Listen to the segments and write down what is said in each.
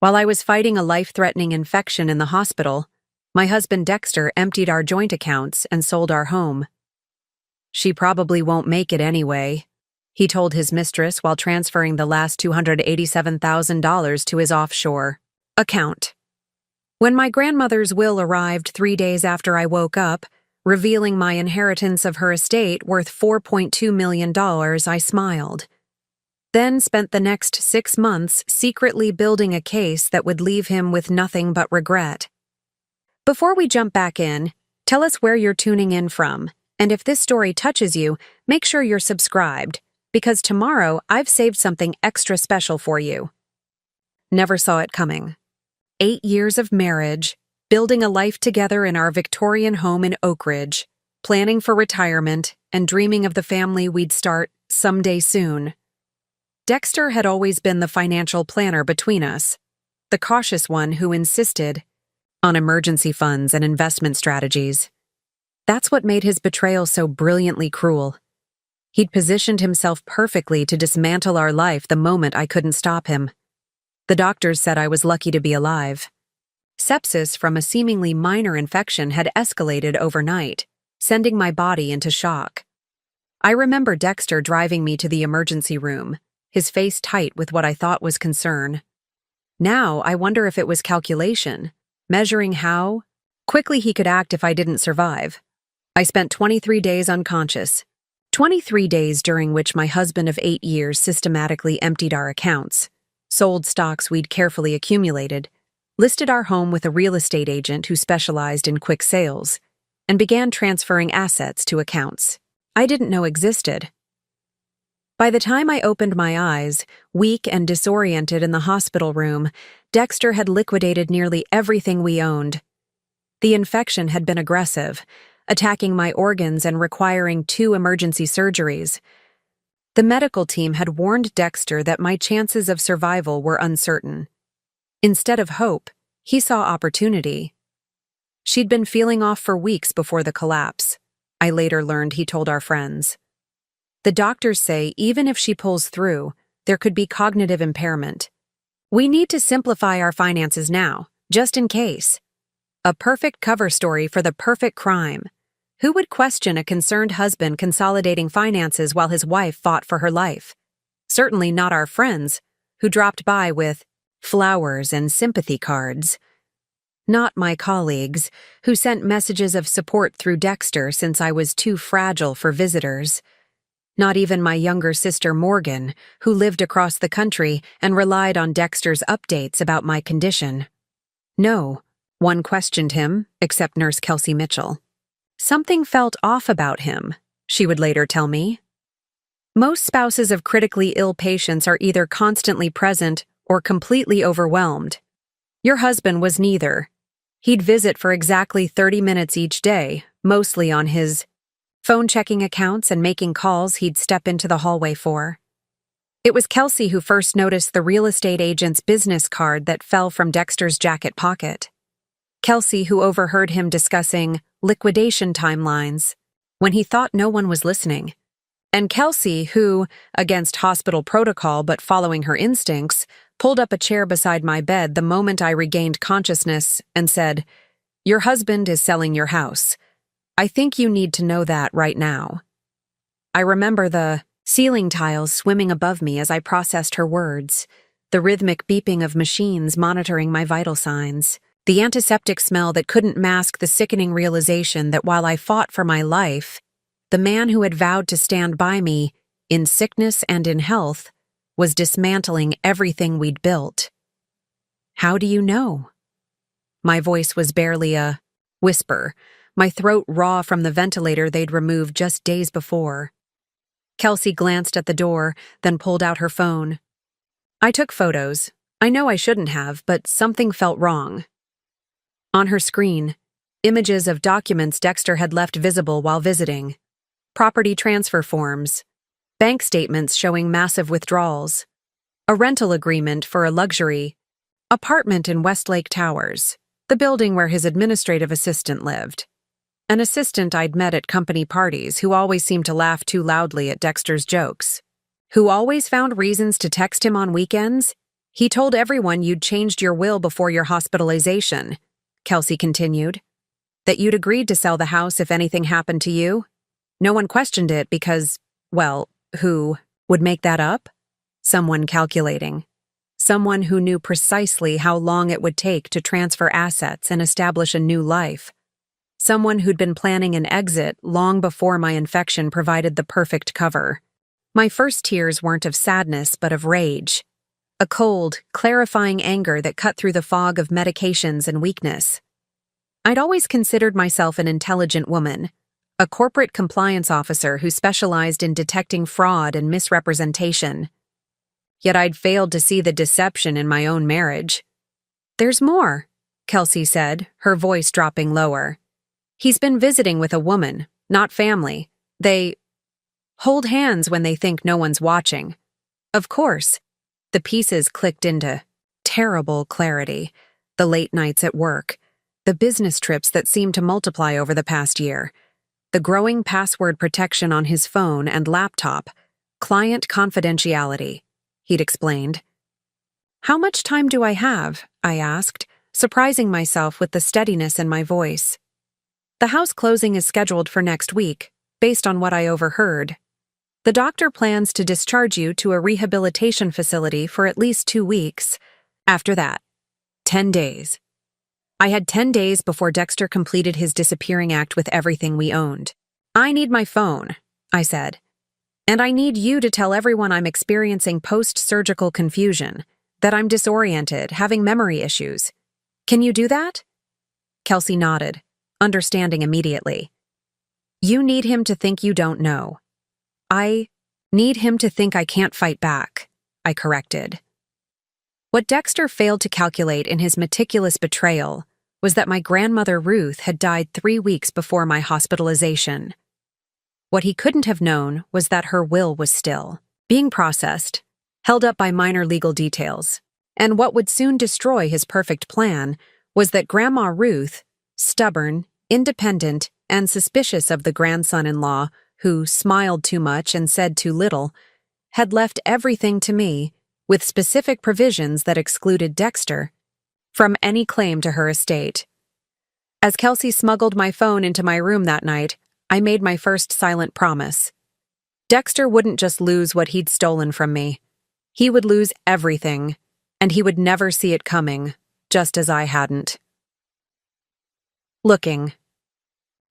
While I was fighting a life-threatening infection in the hospital, my husband Dexter emptied our joint accounts and sold our home. "She probably won't make it anyway," he told his mistress while transferring the last $287,000 to his offshore account. When my grandmother's will arrived 3 days after I woke up, revealing my inheritance of her estate worth $4.2 million, I smiled. Then spent the next 6 months secretly building a case that would leave him with nothing but regret. Before we jump back in, tell us where you're tuning in from, and if this story touches you, make sure you're subscribed, because tomorrow I've saved something extra special for you. Never saw it coming. 8 years of marriage, building a life together in our Victorian home in Oak Ridge, planning for retirement, and dreaming of the family we'd start someday soon. Dexter had always been the financial planner between us, the cautious one who insisted on emergency funds and investment strategies. That's what made his betrayal so brilliantly cruel. He'd positioned himself perfectly to dismantle our life the moment I couldn't stop him. The doctors said I was lucky to be alive. Sepsis from a seemingly minor infection had escalated overnight, sending my body into shock. I remember Dexter driving me to the emergency room, his face tight with what I thought was concern. Now I wonder if it was calculation, measuring how quickly he could act if I didn't survive. I spent 23 days unconscious, 23 days during which my husband of 8 years systematically emptied our accounts, sold stocks we'd carefully accumulated, listed our home with a real estate agent who specialized in quick sales, and began transferring assets to accounts I didn't know existed. By the time I opened my eyes, weak and disoriented in the hospital room, Dexter had liquidated nearly everything we owned. The infection had been aggressive, attacking my organs and requiring 2 emergency surgeries. The medical team had warned Dexter that my chances of survival were uncertain. Instead of hope, he saw opportunity. She'd been feeling off for weeks before the collapse, I later learned he told our friends. The doctors say even if she pulls through, there could be cognitive impairment. "We need to simplify our finances now, just in case." A perfect cover story for the perfect crime. Who would question a concerned husband consolidating finances while his wife fought for her life? Certainly not our friends, who dropped by with flowers and sympathy cards. Not my colleagues, who sent messages of support through Dexter since I was too fragile for visitors. Not even my younger sister Morgan, who lived across the country and relied on Dexter's updates about my condition. No one questioned him, except Nurse Kelsey Mitchell. Something felt off about him, she would later tell me. Most spouses of critically ill patients are either constantly present or completely overwhelmed. Your husband was neither. He'd visit for exactly 30 minutes each day, mostly on his phone checking accounts and making calls he'd step into the hallway for. It was Kelsey who first noticed the real estate agent's business card that fell from Dexter's jacket pocket. Kelsey who overheard him discussing liquidation timelines when he thought no one was listening. And Kelsey who, against hospital protocol but following her instincts, pulled up a chair beside my bed the moment I regained consciousness and said, "Your husband is selling your house. I think you need to know that right now." I remember the ceiling tiles swimming above me as I processed her words, the rhythmic beeping of machines monitoring my vital signs, the antiseptic smell that couldn't mask the sickening realization that while I fought for my life, the man who had vowed to stand by me, in sickness and in health, was dismantling everything we'd built. "How do you know?" My voice was barely a whisper, my throat raw from the ventilator they'd removed just days before. Kelsey glanced at the door, then pulled out her phone. "I took photos. I know I shouldn't have, but something felt wrong." On her screen, images of documents Dexter had left visible while visiting. Property transfer forms, bank statements showing massive withdrawals, a rental agreement for a luxury apartment in Westlake Towers, the building where his administrative assistant lived. An assistant I'd met at company parties who always seemed to laugh too loudly at Dexter's jokes, who always found reasons to text him on weekends, He told everyone you'd changed your will before your hospitalization, Kelsey continued. That you'd agreed to sell the house if anything happened to you. No one questioned it because, well, who would make that up? Someone calculating. Someone who knew precisely how long it would take to transfer assets and establish a new life. Someone who'd been planning an exit long before my infection provided the perfect cover. My first tears weren't of sadness but of rage. A cold, clarifying anger that cut through the fog of medications and weakness. I'd always considered myself an intelligent woman, a corporate compliance officer who specialized in detecting fraud and misrepresentation. Yet I'd failed to see the deception in my own marriage. "There's more," Kelsey said, her voice dropping lower. "He's been visiting with a woman, not family. They hold hands when they think no one's watching." Of course. The pieces clicked into terrible clarity. The late nights at work, the business trips that seemed to multiply over the past year, the growing password protection on his phone and laptop, client confidentiality, he'd explained. "How much time do I have?" I asked, surprising myself with the steadiness in my voice. "The house closing is scheduled for next week, based on what I overheard. The doctor plans to discharge you to a rehabilitation facility for at least 2 weeks. After that, 10 days. I had 10 days before Dexter completed his disappearing act with everything we owned. "I need my phone," I said. "And I need you to tell everyone I'm experiencing post-surgical confusion, that I'm disoriented, having memory issues. Can you do that?" Kelsey nodded, understanding immediately. "You need him to think you don't know." "I need him to think I can't fight back," I corrected. What Dexter failed to calculate in his meticulous betrayal was that my grandmother Ruth had died 3 weeks before my hospitalization. What he couldn't have known was that her will was still being processed, held up by minor legal details, and what would soon destroy his perfect plan was that Grandma Ruth, stubborn, independent, and suspicious of the grandson-in-law who smiled too much and said too little, had left everything to me, with specific provisions that excluded Dexter from any claim to her estate. As Kelsey smuggled my phone into my room that night, I made my first silent promise. Dexter wouldn't just lose what he'd stolen from me. He would lose everything, and he would never see it coming, just as I hadn't. Looking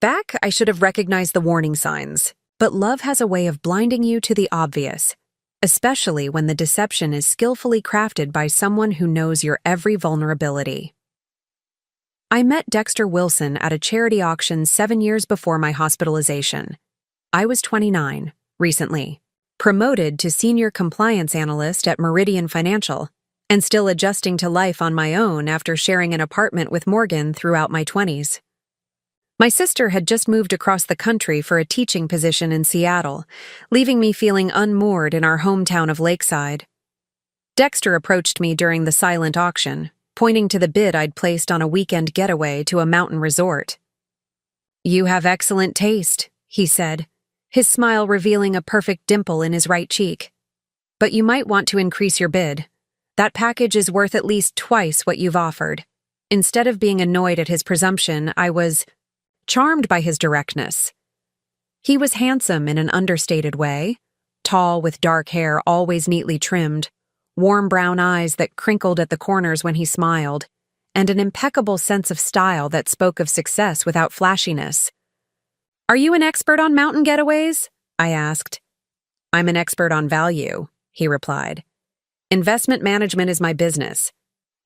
back, I should have recognized the warning signs, but love has a way of blinding you to the obvious, especially when the deception is skillfully crafted by someone who knows your every vulnerability. I met Dexter Wilson at a charity auction 7 years before my hospitalization. I was 29, recently, promoted to senior compliance analyst at Meridian Financial, and still adjusting to life on my own after sharing an apartment with Morgan throughout my 20s. My sister had just moved across the country for a teaching position in Seattle, leaving me feeling unmoored in our hometown of Lakeside. Dexter approached me during the silent auction, pointing to the bid I'd placed on a weekend getaway to a mountain resort. "You have excellent taste," he said, his smile revealing a perfect dimple in his right cheek. "But you might want to increase your bid. That package is worth at least twice what you've offered." Instead of being annoyed at his presumption, I was charmed by his directness. He was handsome in an understated way, tall with dark hair always neatly trimmed, warm brown eyes that crinkled at the corners when he smiled, and an impeccable sense of style that spoke of success without flashiness. "Are you an expert on mountain getaways?" I asked. "I'm an expert on value," he replied. "Investment management is my business."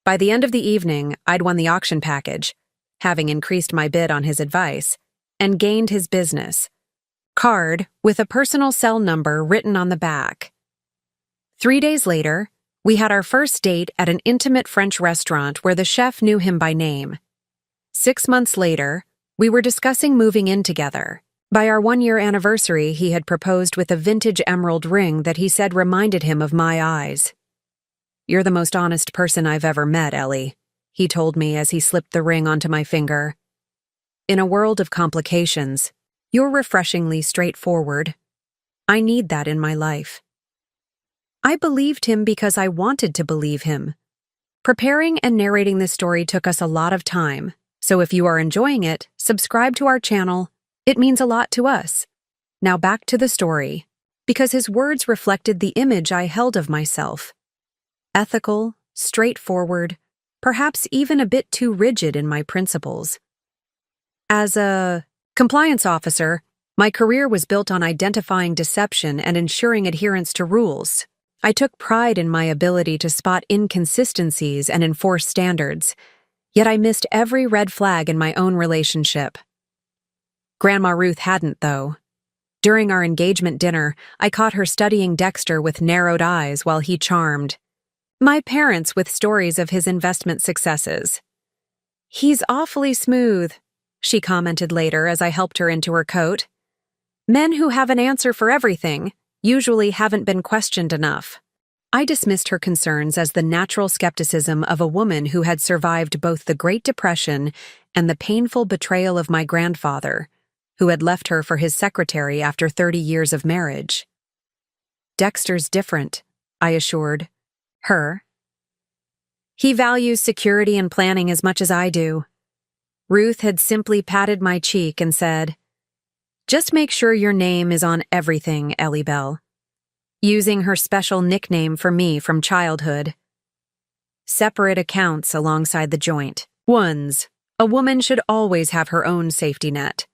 By the end of the evening, I'd won the auction package, having increased my bid on his advice, and gained his business card with a personal cell number written on the back. 3 days later, we had our first date at an intimate French restaurant where the chef knew him by name. 6 months later, we were discussing moving in together. By our 1-year anniversary, he had proposed with a vintage emerald ring that he said reminded him of my eyes. "You're the most honest person I've ever met, Ellie," he told me as he slipped the ring onto my finger. "In a world of complications, you're refreshingly straightforward. I need that in my life." I believed him because I wanted to believe him. Preparing and narrating this story took us a lot of time, so if you are enjoying it, subscribe to our channel. It means a lot to us. Now back to the story, because his words reflected the image I held of myself. Ethical, straightforward, perhaps even a bit too rigid in my principles. As a compliance officer, my career was built on identifying deception and ensuring adherence to rules. I took pride in my ability to spot inconsistencies and enforce standards, yet I missed every red flag in my own relationship. Grandma Ruth hadn't, though. During our engagement dinner, I caught her studying Dexter with narrowed eyes while he charmed my parents with stories of his investment successes. "He's awfully smooth," she commented later as I helped her into her coat. "Men who have an answer for everything usually haven't been questioned enough." I dismissed her concerns as the natural skepticism of a woman who had survived both the Great Depression and the painful betrayal of my grandfather, who had left her for his secretary after 30 years of marriage. "Dexter's different," I assured her. "He values security and planning as much as I do." Ruth had simply patted my cheek and said, "Just make sure your name is on everything, Ellie Bell," using her special nickname for me from childhood. Separate accounts alongside the joint ones. A woman should always have her own safety net.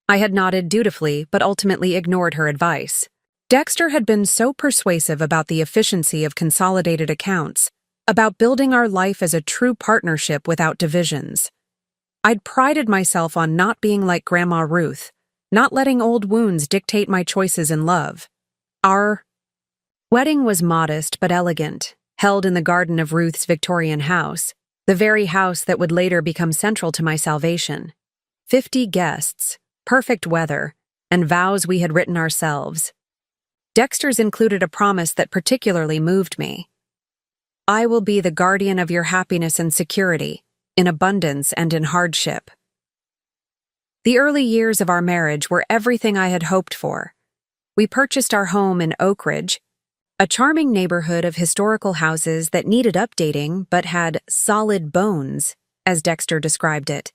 I had nodded dutifully, but ultimately ignored her advice. Dexter had been so persuasive about the efficiency of consolidated accounts, about building our life as a true partnership without divisions. I'd prided myself on not being like Grandma Ruth, not letting old wounds dictate my choices in love. Our wedding was modest but elegant, held in the garden of Ruth's Victorian house, the very house that would later become central to my salvation. 50 guests, perfect weather, and vows we had written ourselves. Dexter's included a promise that particularly moved me. "I will be the guardian of your happiness and security, in abundance and in hardship." The early years of our marriage were everything I had hoped for. We purchased our home in Oak Ridge, a charming neighborhood of historical houses that needed updating but had solid bones, as Dexter described it.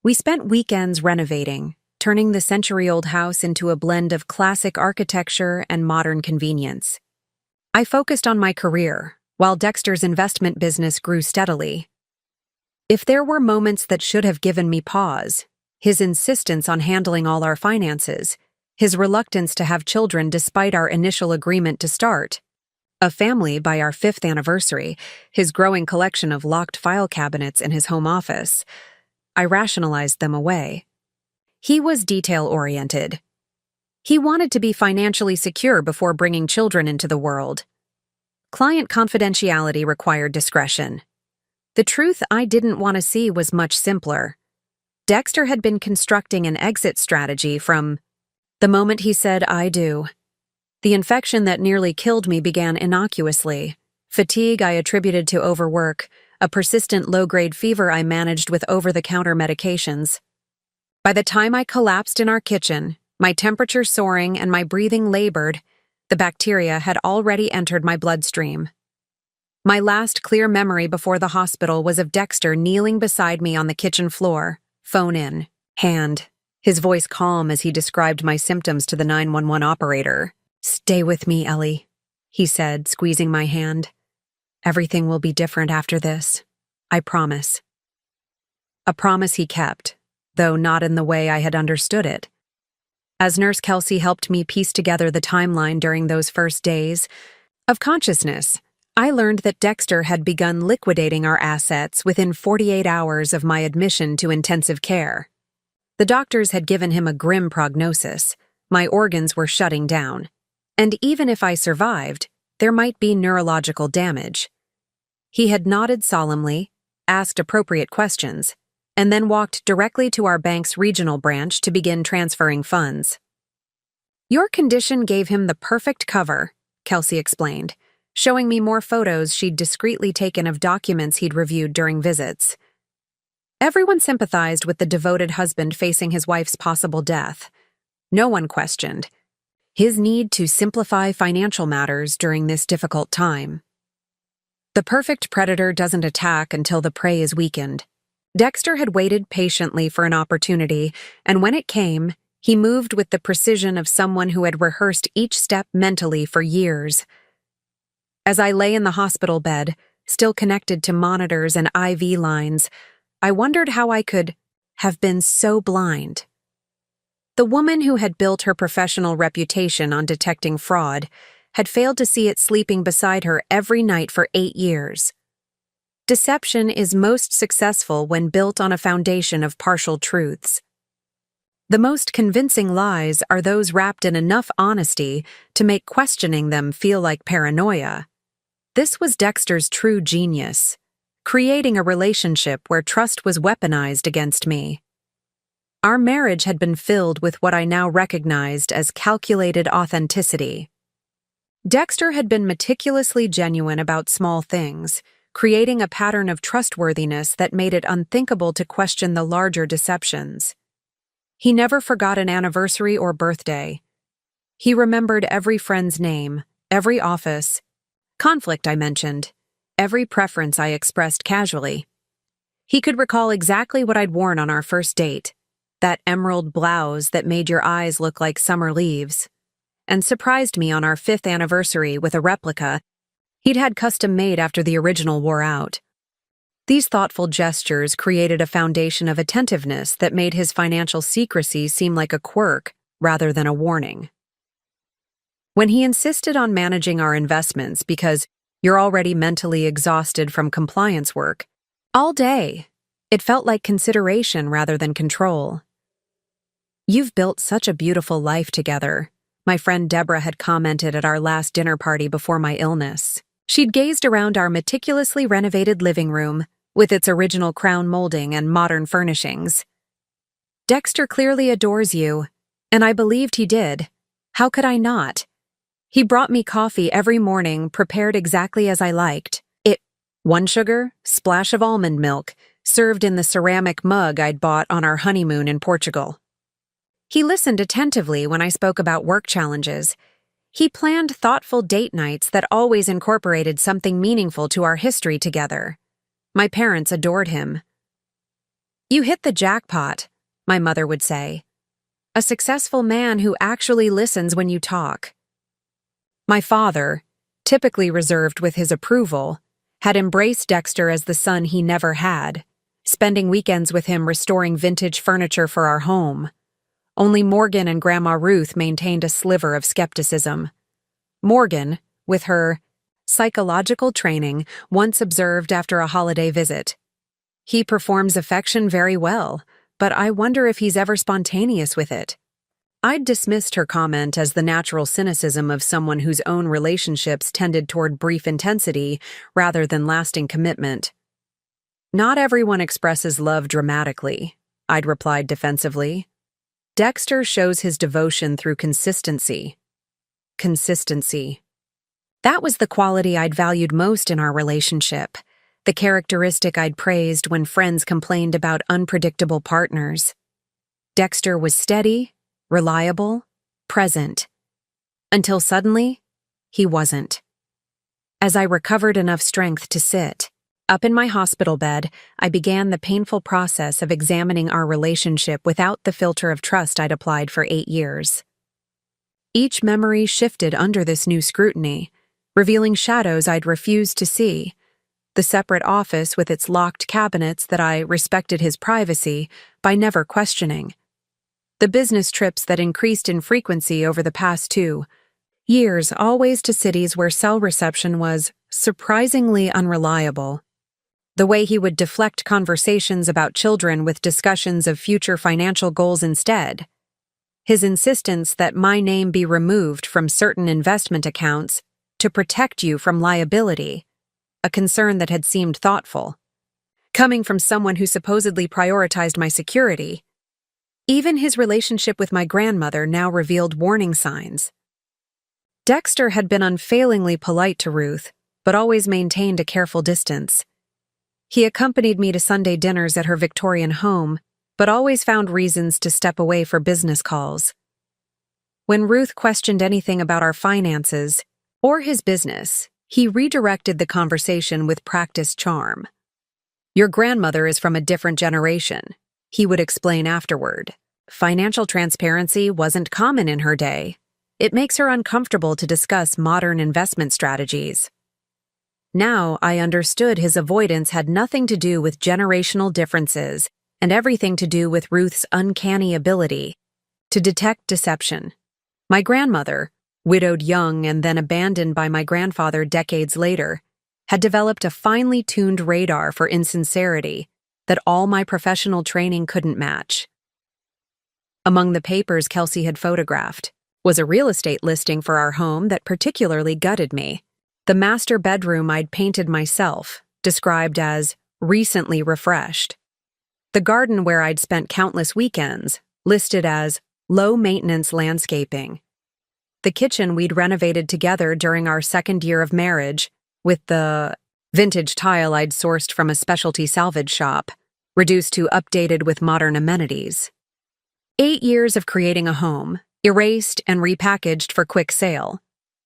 We spent weekends renovating, turning the century-old house into a blend of classic architecture and modern convenience. I focused on my career, while Dexter's investment business grew steadily. If there were moments that should have given me pause, his insistence on handling all our finances, his reluctance to have children despite our initial agreement to start a family by our 5th anniversary, his growing collection of locked file cabinets in his home office, I rationalized them away. He was detail-oriented. He wanted to be financially secure before bringing children into the world. Client confidentiality required discretion. The truth I didn't want to see was much simpler. Dexter had been constructing an exit strategy from the moment he said, "I do." The infection that nearly killed me began innocuously. Fatigue I attributed to overwork, a persistent low-grade fever I managed with over-the-counter medications. By the time I collapsed in our kitchen, my temperature soaring and my breathing labored, the bacteria had already entered my bloodstream. My last clear memory before the hospital was of Dexter kneeling beside me on the kitchen floor, phone in hand, his voice calm as he described my symptoms to the 911 operator. "Stay with me, Ellie," he said, squeezing my hand. "Everything will be different after this. I promise." A promise he kept, though not in the way I had understood it. As Nurse Kelsey helped me piece together the timeline during those first days of consciousness, I learned that Dexter had begun liquidating our assets within 48 hours of my admission to intensive care. The doctors had given him a grim prognosis. My organs were shutting down. And even if I survived, there might be neurological damage. He had nodded solemnly, asked appropriate questions, and then walked directly to our bank's regional branch to begin transferring funds. "Your condition gave him the perfect cover," Kelsey explained, showing me more photos she'd discreetly taken of documents he'd reviewed during visits. Everyone sympathized with the devoted husband facing his wife's possible death. No one questioned, his need to simplify financial matters during this difficult time. The perfect predator doesn't attack until the prey is weakened. Dexter had waited patiently for an opportunity, and when it came, he moved with the precision of someone who had rehearsed each step mentally for years. As I lay in the hospital bed, still connected to monitors and IV lines, I wondered how I could have been so blind. The woman who had built her professional reputation on detecting fraud had failed to see it sleeping beside her every night for 8 years. Deception is most successful when built on a foundation of partial truths. The most convincing lies are those wrapped in enough honesty to make questioning them feel like paranoia. This was Dexter's true genius, creating a relationship where trust was weaponized against me. Our marriage had been filled with what I now recognized as calculated authenticity. Dexter had been meticulously genuine about small things, creating a pattern of trustworthiness that made it unthinkable to question the larger deceptions. He never forgot an anniversary or birthday. He remembered every friend's name, every office, conflict I mentioned, every preference I expressed casually. He could recall exactly what I'd worn on our first date, that emerald blouse that made your eyes look like summer leaves, and surprised me on our 5th anniversary with a replica he'd had custom made after the original wore out. These thoughtful gestures created a foundation of attentiveness that made his financial secrecy seem like a quirk rather than a warning. When he insisted on managing our investments because you're already mentally exhausted from compliance work, all day, it felt like consideration rather than control. "You've built such a beautiful life together," my friend Deborah had commented at our last dinner party before my illness. She'd gazed around our meticulously renovated living room, with its original crown molding and modern furnishings. "Dexter clearly adores you," and I believed he did. How could I not? He brought me coffee every morning, prepared exactly as I liked. 1 sugar, splash of almond milk, served in the ceramic mug I'd bought on our honeymoon in Portugal. He listened attentively when I spoke about work challenges. He planned thoughtful date nights that always incorporated something meaningful to our history together. My parents adored him. "You hit the jackpot," my mother would say. "A successful man who actually listens when you talk." My father, typically reserved with his approval, had embraced Dexter as the son he never had, spending weekends with him restoring vintage furniture for our home. Only Morgan and Grandma Ruth maintained a sliver of skepticism. Morgan, with her psychological training, once observed after a holiday visit, "He performs affection very well, but I wonder if he's ever spontaneous with it." I'd dismissed her comment as the natural cynicism of someone whose own relationships tended toward brief intensity rather than lasting commitment. "Not everyone expresses love dramatically," I'd replied defensively. "Dexter shows his devotion through consistency." Consistency. That was the quality I'd valued most in our relationship, the characteristic I'd praised when friends complained about unpredictable partners. Dexter was steady, reliable, present. Until suddenly, he wasn't. As I recovered enough strength to sit, up in my hospital bed, I began the painful process of examining our relationship without the filter of trust I'd applied for 8 years. Each memory shifted under this new scrutiny, revealing shadows I'd refused to see. The separate office with its locked cabinets that I respected his privacy by never questioning. The business trips that increased in frequency over the past 2 years, always to cities where cell reception was surprisingly unreliable. The way he would deflect conversations about children with discussions of future financial goals instead. His insistence that my name be removed from certain investment accounts to protect you from liability, a concern that had seemed thoughtful. Coming from someone who supposedly prioritized my security, even his relationship with my grandmother now revealed warning signs. Dexter had been unfailingly polite to Ruth, but always maintained a careful distance. He accompanied me to Sunday dinners at her Victorian home, but always found reasons to step away for business calls. When Ruth questioned anything about our finances or his business, he redirected the conversation with practiced charm. "Your grandmother is from a different generation," he would explain afterward. "Financial transparency wasn't common in her day. It makes her uncomfortable to discuss modern investment strategies." Now I understood his avoidance had nothing to do with generational differences and everything to do with Ruth's uncanny ability to detect deception. My grandmother, widowed young and then abandoned by my grandfather decades later, had developed a finely tuned radar for insincerity that all my professional training couldn't match. Among the papers Kelsey had photographed was a real estate listing for our home that particularly gutted me. The master bedroom I'd painted myself, described as recently refreshed. The garden where I'd spent countless weekends, listed as low-maintenance landscaping. The kitchen we'd renovated together during our second year of marriage, with the vintage tile I'd sourced from a specialty salvage shop, reduced to updated with modern amenities. 8 years of creating a home, erased and repackaged for quick sale.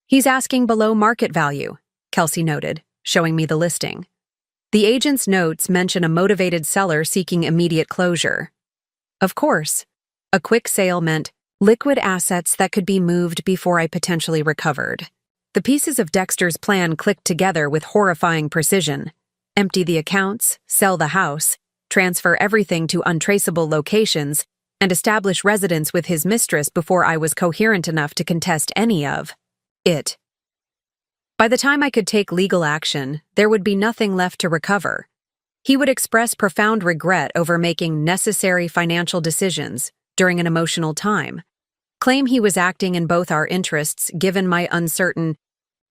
"He's asking below market value," Kelsey noted, showing me the listing. The agent's notes mention a motivated seller seeking immediate closure. Of course, a quick sale meant liquid assets that could be moved before I potentially recovered. The pieces of Dexter's plan clicked together with horrifying precision. Empty the accounts, sell the house, transfer everything to untraceable locations, and establish residence with his mistress before I was coherent enough to contest any of it. By the time I could take legal action, there would be nothing left to recover. He would express profound regret over making necessary financial decisions during an emotional time, claim he was acting in both our interests given my uncertain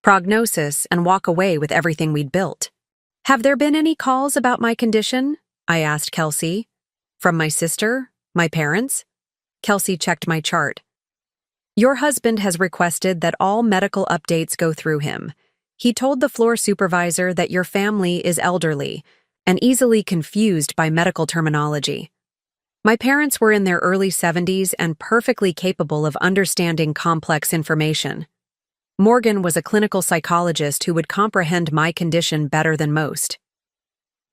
prognosis, and walk away with everything we'd built. "Have there been any calls about my condition?" I asked Kelsey. "From my sister? My parents?" Kelsey checked my chart. "Your husband has requested that all medical updates go through him. He told the floor supervisor that your family is elderly and easily confused by medical terminology. My parents were in their early 70s and perfectly capable of understanding complex information. Morgan was a clinical psychologist who would comprehend my condition better than most.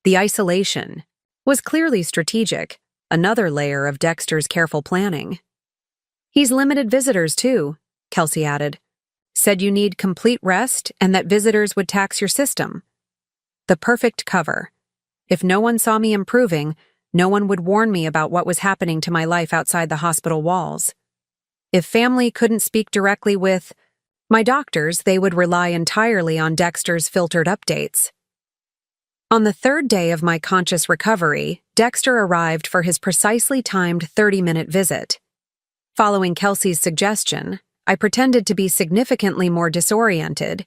The isolation was clearly strategic, another layer of Dexter's careful planning. He's limited visitors too," Kelsey added. "Said you need complete rest and that visitors would tax your system." The perfect cover. If no one saw me improving, no one would warn me about what was happening to my life outside the hospital walls. If family couldn't speak directly with my doctors, they would rely entirely on Dexter's filtered updates. On the third day of my conscious recovery, Dexter arrived for his precisely timed 30-minute visit. Following Kelsey's suggestion, I pretended to be significantly more disoriented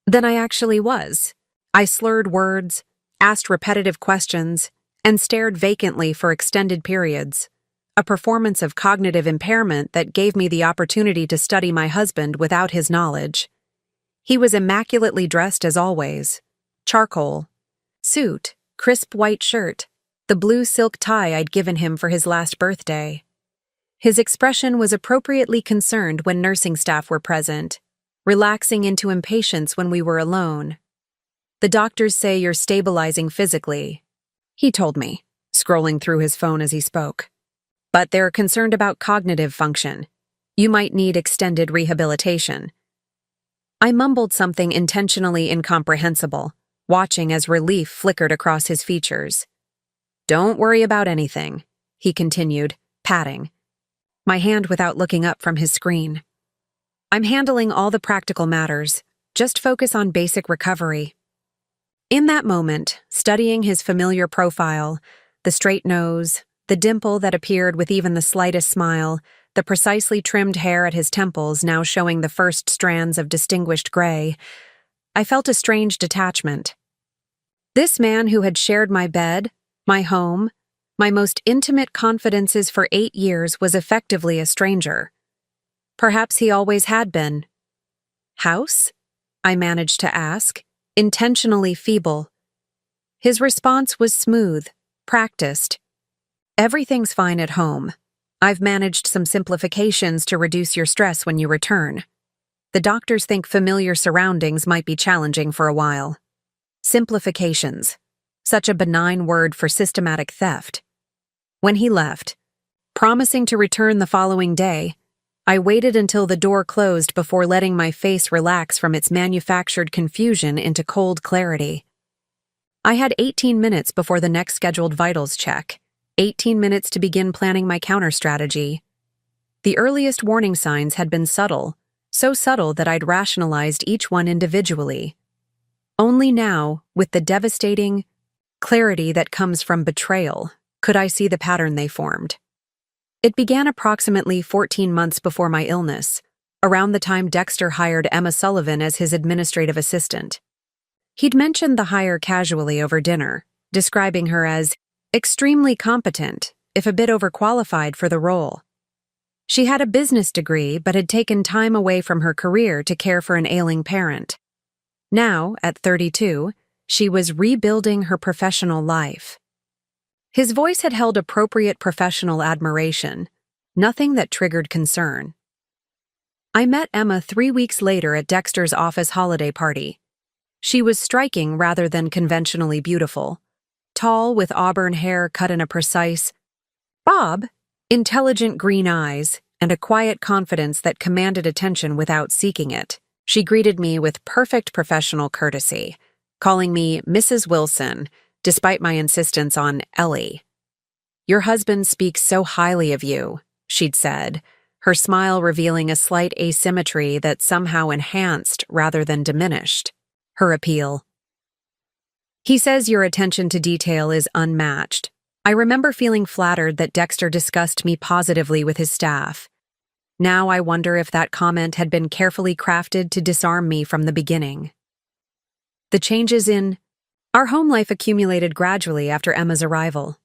than I actually was. I slurred words, asked repetitive questions, and stared vacantly for extended periods, a performance of cognitive impairment that gave me the opportunity to study my husband without his knowledge. He was immaculately dressed as always. Charcoal. Suit, crisp white shirt, the blue silk tie I'd given him for his last birthday. His expression was appropriately concerned when nursing staff were present, relaxing into impatience when we were alone. "The doctors say you're stabilizing physically," he told me, scrolling through his phone as he spoke. "But they're concerned about cognitive function. You might need extended rehabilitation." I mumbled something intentionally incomprehensible, watching as relief flickered across his features. "Don't worry about anything," he continued, patting my hand without looking up from his screen. "I'm handling all the practical matters. Just focus on basic recovery." In that moment, studying his familiar profile, the straight nose, the dimple that appeared with even the slightest smile, the precisely trimmed hair at his temples now showing the first strands of distinguished gray, I felt a strange detachment. This man who had shared my bed, my home, my most intimate confidences for 8 years was effectively a stranger. Perhaps he always had been. "House?" I managed to ask, intentionally feeble. His response was smooth, practiced. "Everything's fine at home. I've managed some simplifications to reduce your stress when you return. The doctors think familiar surroundings might be challenging for a while. Simplifications. Such a benign word for systematic theft. When he left, promising to return the following day, I waited until the door closed before letting my face relax from its manufactured confusion into cold clarity. I had 18 minutes before the next scheduled vitals check, 18 minutes to begin planning my counter strategy. The earliest warning signs had been subtle, so subtle that I'd rationalized each one individually. Only now, with the devastating clarity that comes from betrayal, could I see the pattern they formed. It began approximately 14 months before my illness, around the time Dexter hired Emma Sullivan as his administrative assistant. He'd mentioned the hire casually over dinner, describing her as extremely competent, if a bit overqualified for the role. She had a business degree but had taken time away from her career to care for an ailing parent. Now, at 32, she was rebuilding her professional life. His voice had held appropriate professional admiration, nothing that triggered concern. I met Emma 3 weeks later at Dexter's office holiday party. She was striking rather than conventionally beautiful, tall with auburn hair cut in a precise bob, intelligent green eyes, and a quiet confidence that commanded attention without seeking it. She greeted me with perfect professional courtesy, calling me Mrs. Wilson, despite my insistence on Ellie. "Your husband speaks so highly of you," she'd said, her smile revealing a slight asymmetry that somehow enhanced rather than diminished her appeal. "He says your attention to detail is unmatched." I remember feeling flattered that Dexter discussed me positively with his staff. Now I wonder if that comment had been carefully crafted to disarm me from the beginning. The changes in our home life accumulated gradually after Emma's arrival.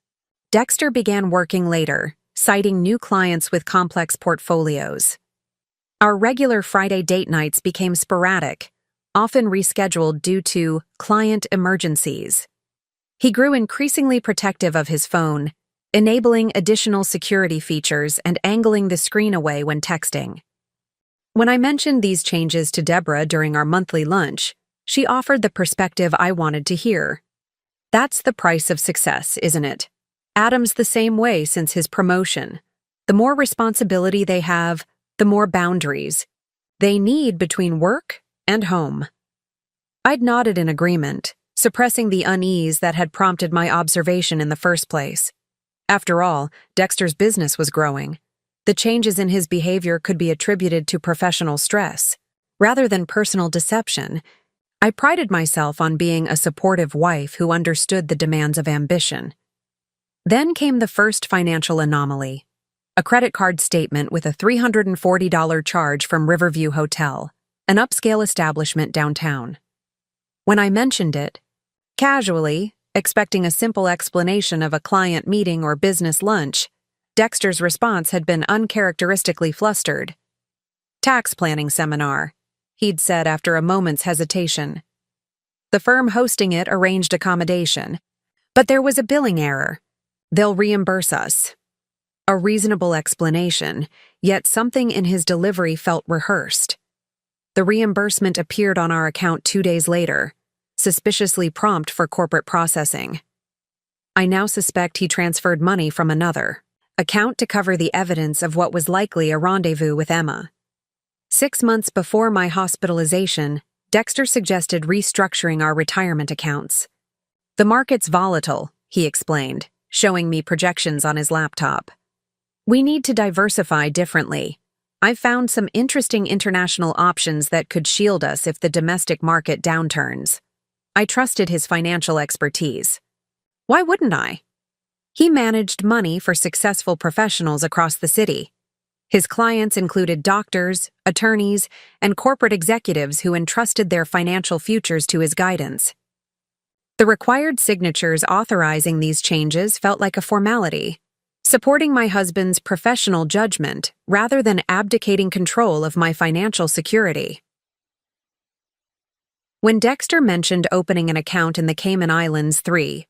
Dexter began working later, citing new clients with complex portfolios. Our regular Friday date nights became sporadic, often rescheduled due to client emergencies. He grew increasingly protective of his phone, enabling additional security features and angling the screen away when texting. When I mentioned these changes to Deborah during our monthly lunch, she offered the perspective I wanted to hear. "That's the price of success, isn't it? Adam's the same way since his promotion. The more responsibility they have, the more boundaries they need between work and home." I'd nodded in agreement, suppressing the unease that had prompted my observation in the first place. After all, Dexter's business was growing. The changes in his behavior could be attributed to professional stress, rather than personal deception. I prided myself on being a supportive wife who understood the demands of ambition. Then came the first financial anomaly, a credit card statement with a $340 charge from Riverview Hotel, an upscale establishment downtown. When I mentioned it, casually, expecting a simple explanation of a client meeting or business lunch, Dexter's response had been uncharacteristically flustered. "Tax planning seminar," he'd said after a moment's hesitation. "The firm hosting it arranged accommodation, but there was a billing error. They'll reimburse us." A reasonable explanation, yet something in his delivery felt rehearsed. The reimbursement appeared on our account 2 days later, suspiciously prompt for corporate processing. I now suspect he transferred money from another account to cover the evidence of what was likely a rendezvous with Emma. 6 months before my hospitalization, Dexter suggested restructuring our retirement accounts. "The market's volatile," he explained, showing me projections on his laptop. "We need to diversify differently. I've found some interesting international options that could shield us if the domestic market downturns." I trusted his financial expertise. Why wouldn't I? He managed money for successful professionals across the city. His clients included doctors, attorneys, and corporate executives who entrusted their financial futures to his guidance. The required signatures authorizing these changes felt like a formality, supporting my husband's professional judgment rather than abdicating control of my financial security. When Dexter mentioned opening an account in the Cayman Islands 3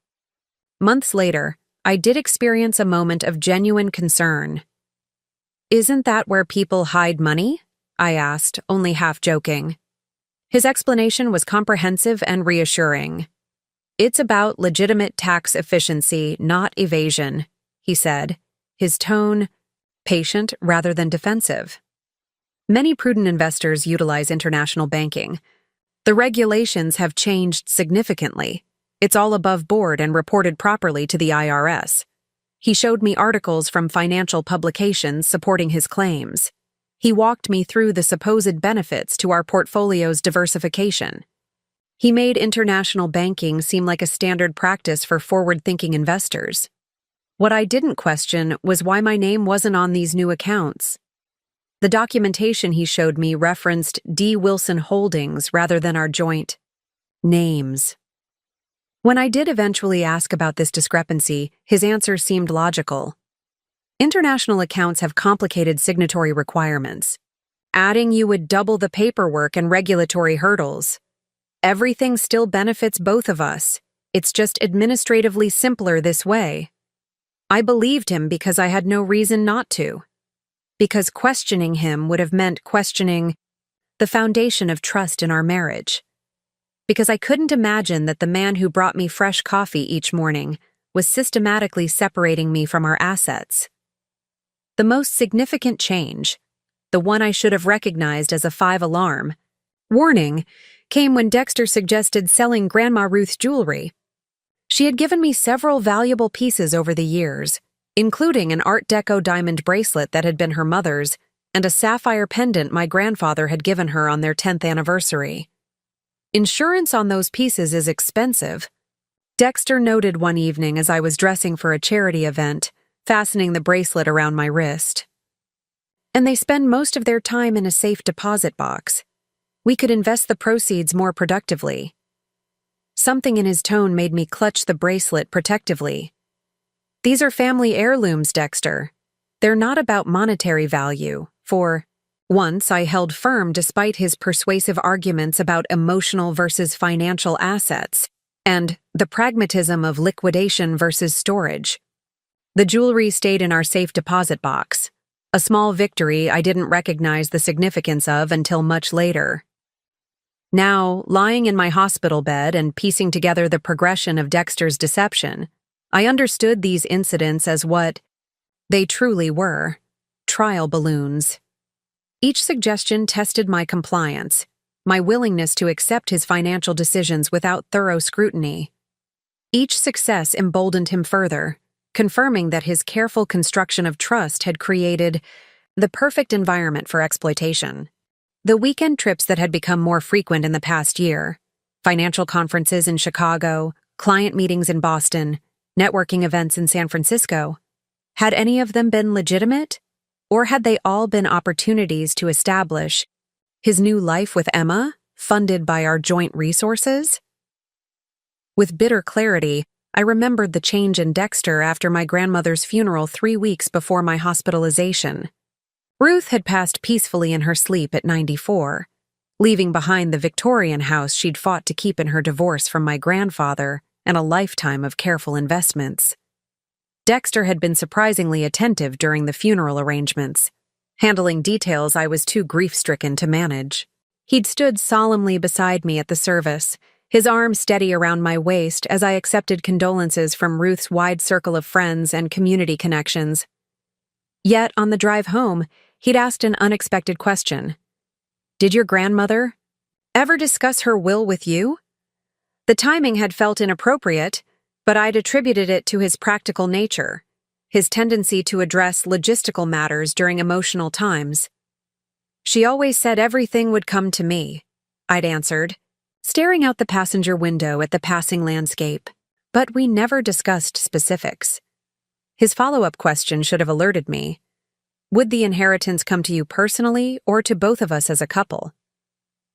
months later, I did experience a moment of genuine concern. "Isn't that where people hide money?" I asked, only half joking. His explanation was comprehensive and reassuring. "It's about legitimate tax efficiency, not evasion," he said, his tone patient rather than defensive. Many prudent investors utilize international banking. The regulations have changed significantly. It's all above board and reported properly to the IRS. He showed me articles from financial publications supporting his claims. He walked me through the supposed benefits to our portfolio's diversification. He made international banking seem like a standard practice for forward-thinking investors. What I didn't question was why my name wasn't on these new accounts. The documentation he showed me referenced D. Wilson Holdings rather than our joint names. When I did eventually ask about this discrepancy, his answer seemed logical. International accounts have complicated signatory requirements. Adding you would double the paperwork and regulatory hurdles. Everything still benefits both of us. It's just administratively simpler this way. I believed him because I had no reason not to. Because questioning him would have meant questioning the foundation of trust in our marriage. Because I couldn't imagine that the man who brought me fresh coffee each morning was systematically separating me from our assets. The most significant change, the one I should have recognized as a 5-alarm warning, came when Dexter suggested selling Grandma Ruth's jewelry. She had given me several valuable pieces over the years, including an Art Deco diamond bracelet that had been her mother's and a sapphire pendant my grandfather had given her on their 10th anniversary. Insurance on those pieces is expensive, Dexter noted one evening as I was dressing for a charity event, fastening the bracelet around my wrist. And they spend most of their time in a safe deposit box. We could invest the proceeds more productively. Something in his tone made me clutch the bracelet protectively. These are family heirlooms, Dexter. They're not about monetary value. For once, I held firm despite his persuasive arguments about emotional versus financial assets and the pragmatism of liquidation versus storage. The jewelry stayed in our safe deposit box, a small victory I didn't recognize the significance of until much later. Now, lying in my hospital bed and piecing together the progression of Dexter's deception, I understood these incidents as what they truly were: trial balloons. Each suggestion tested my compliance, my willingness to accept his financial decisions without thorough scrutiny. Each success emboldened him further, confirming that his careful construction of trust had created the perfect environment for exploitation. The weekend trips that had become more frequent in the past year, financial conferences in Chicago, client meetings in Boston, networking events in San Francisco, had any of them been legitimate? Or had they all been opportunities to establish his new life with Emma, funded by our joint resources? With bitter clarity, I remembered the change in Dexter after my grandmother's funeral 3 weeks before my hospitalization. Ruth had passed peacefully in her sleep at 94, leaving behind the Victorian house she'd fought to keep in her divorce from my grandfather and a lifetime of careful investments. Dexter had been surprisingly attentive during the funeral arrangements, handling details I was too grief-stricken to manage. He'd stood solemnly beside me at the service, his arm steady around my waist as I accepted condolences from Ruth's wide circle of friends and community connections. Yet, on the drive home, he'd asked an unexpected question. "Did your grandmother ever discuss her will with you?" The timing had felt inappropriate, but I'd attributed it to his practical nature, his tendency to address logistical matters during emotional times. "She always said everything would come to me," I'd answered, staring out the passenger window at the passing landscape. But we never discussed specifics. His follow-up question should have alerted me. Would the inheritance come to you personally or to both of us as a couple?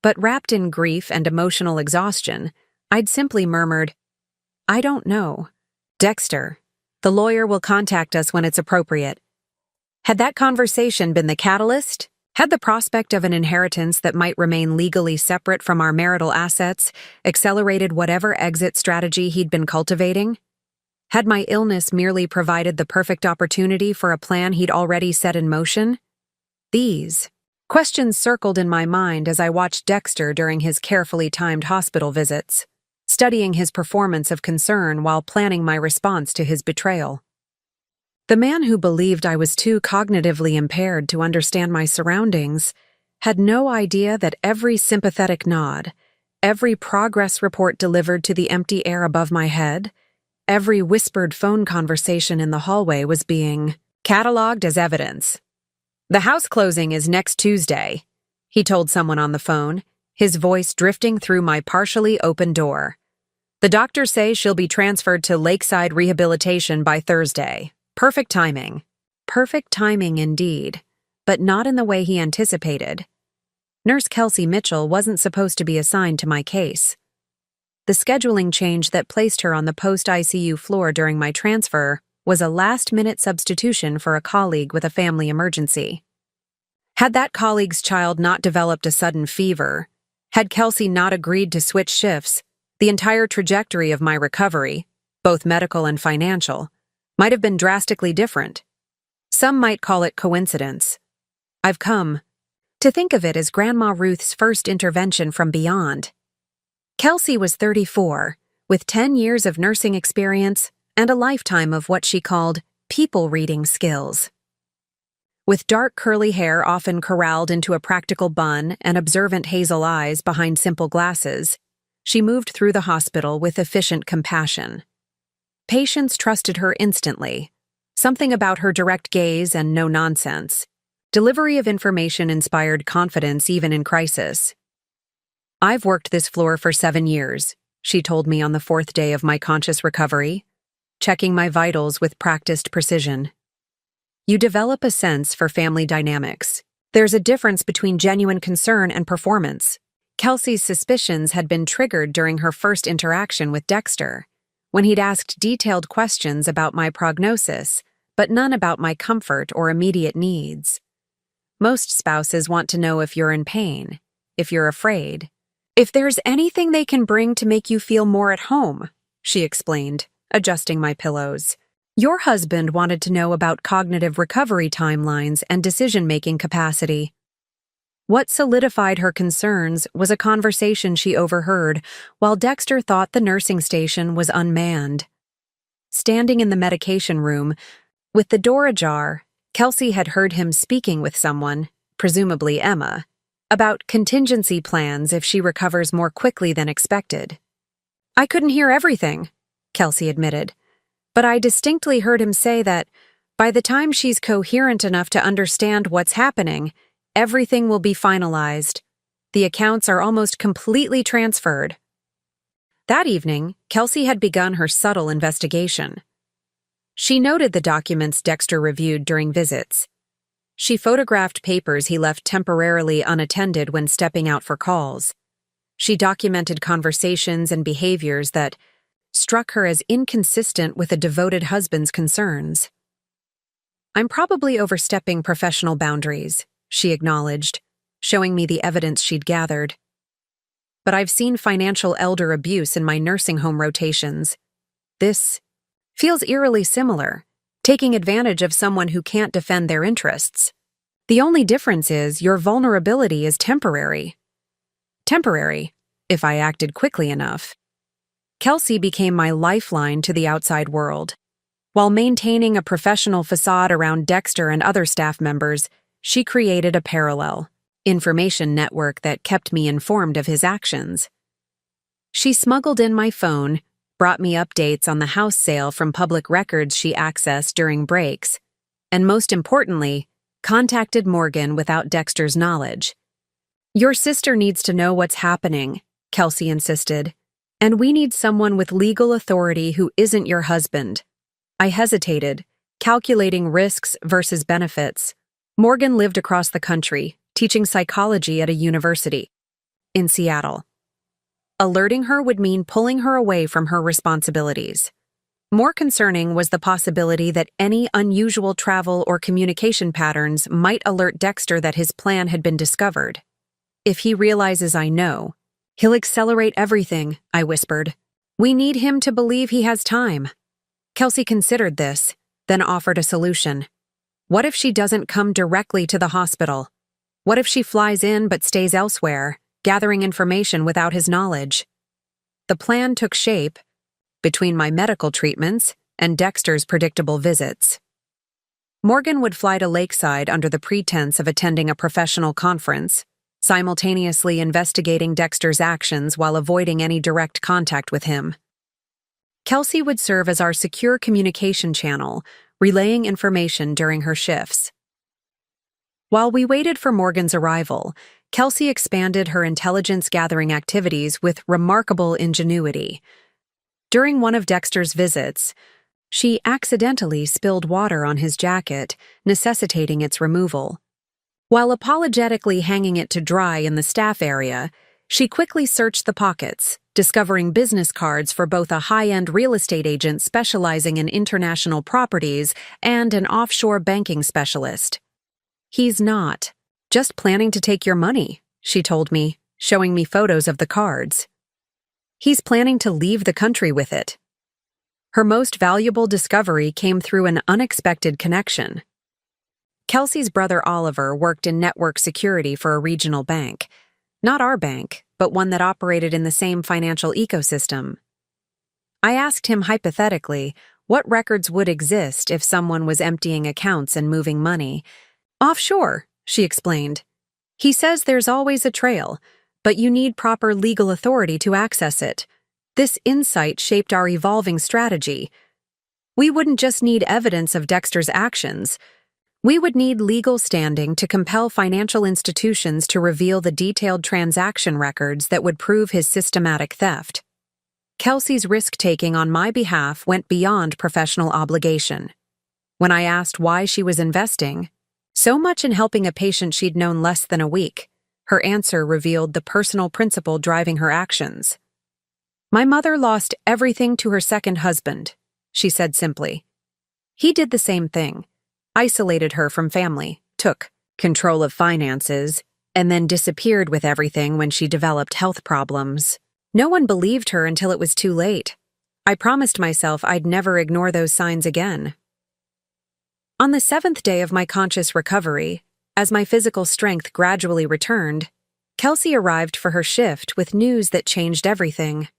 But wrapped in grief and emotional exhaustion, I'd simply murmured, "I don't know. Dexter, the lawyer will contact us when it's appropriate." Had that conversation been the catalyst? Had the prospect of an inheritance that might remain legally separate from our marital assets accelerated whatever exit strategy he'd been cultivating? Had my illness merely provided the perfect opportunity for a plan he'd already set in motion? These questions circled in my mind as I watched Dexter during his carefully timed hospital visits, studying his performance of concern while planning my response to his betrayal. The man who believed I was too cognitively impaired to understand my surroundings had no idea that every sympathetic nod, every progress report delivered to the empty air above my head, every whispered phone conversation in the hallway was being cataloged as evidence. "The house closing is next Tuesday," he told someone on the phone, his voice drifting through my partially open door. "The doctors say she'll be transferred to Lakeside Rehabilitation by Thursday. Perfect timing." Perfect timing indeed, but not in the way he anticipated. Nurse Kelsey Mitchell wasn't supposed to be assigned to my case. The scheduling change that placed her on the post-ICU floor during my transfer was a last-minute substitution for a colleague with a family emergency. Had that colleague's child not developed a sudden fever, had Kelsey not agreed to switch shifts, the entire trajectory of my recovery, both medical and financial, might have been drastically different. Some might call it coincidence. I've come to think of it as Grandma Ruth's first intervention from beyond. Kelsey was 34, with 10 years of nursing experience and a lifetime of what she called people-reading skills. With dark curly hair often corralled into a practical bun and observant hazel eyes behind simple glasses, she moved through the hospital with efficient compassion. Patients trusted her instantly. Something about her direct gaze and no-nonsense. Delivery of information inspired confidence even in crisis. "I've worked this floor for 7 years," she told me on the 4th day of my conscious recovery, checking my vitals with practiced precision. You develop a sense for family dynamics. There's a difference between genuine concern and performance. Kelsey's suspicions had been triggered during her first interaction with Dexter, when he'd asked detailed questions about my prognosis, but none about my comfort or immediate needs. Most spouses want to know if you're in pain, if you're afraid, if there's anything they can bring to make you feel more at home, she explained, adjusting my pillows. Your husband wanted to know about cognitive recovery timelines and decision-making capacity. What solidified her concerns was a conversation she overheard while Dexter thought the nursing station was unmanned. Standing in the medication room, with the door ajar, Kelsey had heard him speaking with someone, presumably Emma, about contingency plans if she recovers more quickly than expected. "I couldn't hear everything," Kelsey admitted, "but I distinctly heard him say that, by the time she's coherent enough to understand what's happening, everything will be finalized. The accounts are almost completely transferred." That evening, Kelsey had begun her subtle investigation. She noted the documents Dexter reviewed during visits. She photographed papers he left temporarily unattended when stepping out for calls. She documented conversations and behaviors that struck her as inconsistent with a devoted husband's concerns. "I'm probably overstepping professional boundaries," she acknowledged, showing me the evidence she'd gathered. "But I've seen financial elder abuse in my nursing home rotations. This feels eerily similar, taking advantage of someone who can't defend their interests. The only difference is your vulnerability is temporary. Temporary, if I acted quickly enough." Kelsey became my lifeline to the outside world. While maintaining a professional facade around Dexter and other staff members, she created a parallel information network that kept me informed of his actions. She smuggled in my phone, brought me updates on the house sale from public records she accessed during breaks, and most importantly, contacted Morgan without Dexter's knowledge. "Your sister needs to know what's happening," Kelsey insisted, "and we need someone with legal authority who isn't your husband." I hesitated, calculating risks versus benefits. Morgan lived across the country, teaching psychology at a university in Seattle. Alerting her would mean pulling her away from her responsibilities. More concerning was the possibility that any unusual travel or communication patterns might alert Dexter that his plan had been discovered. "If he realizes I know, he'll accelerate everything," I whispered. "We need him to believe he has time." Kelsey considered this, then offered a solution. What if she doesn't come directly to the hospital? What if she flies in but stays elsewhere, gathering information without his knowledge? The plan took shape between my medical treatments and Dexter's predictable visits. Morgan would fly to Lakeside under the pretense of attending a professional conference, simultaneously investigating Dexter's actions while avoiding any direct contact with him. Kelsey would serve as our secure communication channel, relaying information during her shifts. While we waited for Morgan's arrival, Kelsey expanded her intelligence-gathering activities with remarkable ingenuity. During one of Dexter's visits, she accidentally spilled water on his jacket, necessitating its removal. While apologetically hanging it to dry in the staff area, she quickly searched the pockets, discovering business cards for both a high-end real estate agent specializing in international properties and an offshore banking specialist. "He's not just planning to take your money," she told me, showing me photos of the cards. "He's planning to leave the country with it." Her most valuable discovery came through an unexpected connection. Kelsey's brother Oliver worked in network security for a regional bank. Not our bank, but one that operated in the same financial ecosystem. I asked him hypothetically what records would exist if someone was emptying accounts and moving money. "Offshore," she explained. "He says there's always a trail, but you need proper legal authority to access it." This insight shaped our evolving strategy. We wouldn't just need evidence of Dexter's actions. We would need legal standing to compel financial institutions to reveal the detailed transaction records that would prove his systematic theft. Kelsey's risk-taking on my behalf went beyond professional obligation. When I asked why she was investing, so much in helping a patient she'd known less than a week, her answer revealed the personal principle driving her actions. "My mother lost everything to her second husband," she said simply. "He did the same thing. Isolated her from family, took control of finances, and then disappeared with everything when she developed health problems. No one believed her until it was too late. I promised myself I'd never ignore those signs again." On the 7th day of my conscious recovery, as my physical strength gradually returned, Kelsey arrived for her shift with news that changed everything.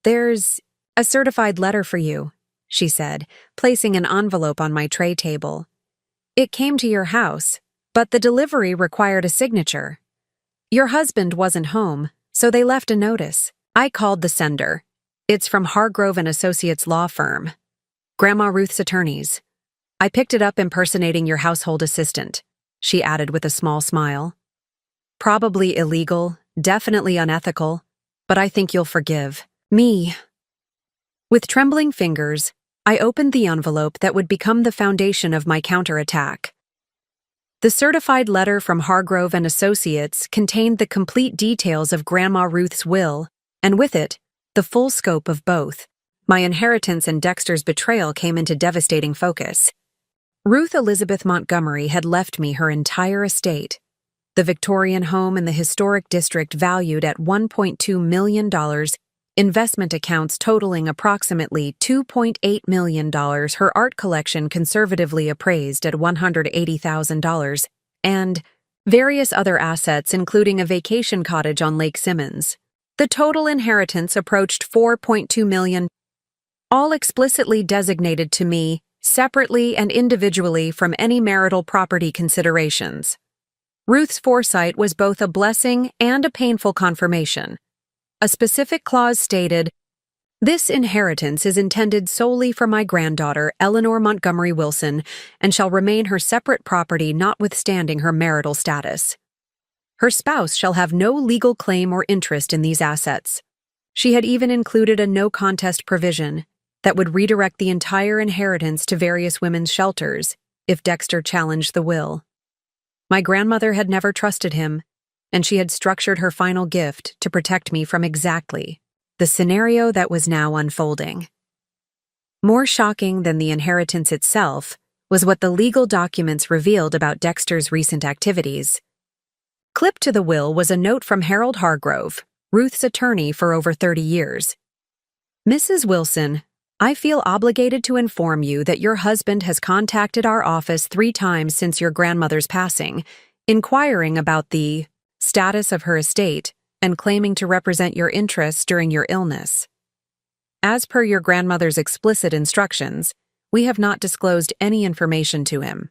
"There's a certified letter for you," she said, placing an envelope on my tray table. "It came to your house, but the delivery required a signature. Your husband wasn't home, so they left a notice. I called the sender. It's from Hargrove and Associates law firm, Grandma Ruth's attorneys. I picked it up impersonating your household assistant," she added with a small smile. "Probably illegal, definitely unethical, but I think you'll forgive me." With trembling fingers, I opened the envelope that would become the foundation of my counterattack. The certified letter from Hargrove and Associates contained the complete details of Grandma Ruth's will, and with it, the full scope of both. My inheritance and Dexter's betrayal came into devastating focus. Ruth Elizabeth Montgomery had left me her entire estate. The Victorian home in the historic district valued at $1.2 million, investment accounts totaling approximately $2.8 million, her art collection conservatively appraised at $180,000, and various other assets including a vacation cottage on Lake Simmons. The total inheritance approached $4.2 million, all explicitly designated to me, separately and individually from any marital property considerations. Ruth's foresight was both a blessing and a painful confirmation. A specific clause stated, "This inheritance is intended solely for my granddaughter, Eleanor Montgomery Wilson, and shall remain her separate property notwithstanding her marital status. Her spouse shall have no legal claim or interest in these assets." She had even included a no-contest provision that would redirect the entire inheritance to various women's shelters if Dexter challenged the will. My grandmother had never trusted him, and she had structured her final gift to protect me from exactly the scenario that was now unfolding. More shocking than the inheritance itself was what the legal documents revealed about Dexter's recent activities. Clipped to the will was a note from Harold Hargrove, Ruth's attorney for over 30 years. "Mrs. Wilson, I feel obligated to inform you that your husband has contacted our office 3 times since your grandmother's passing, inquiring about the status of her estate and claiming to represent your interests during your illness. As per your grandmother's explicit instructions, we have not disclosed any information to him.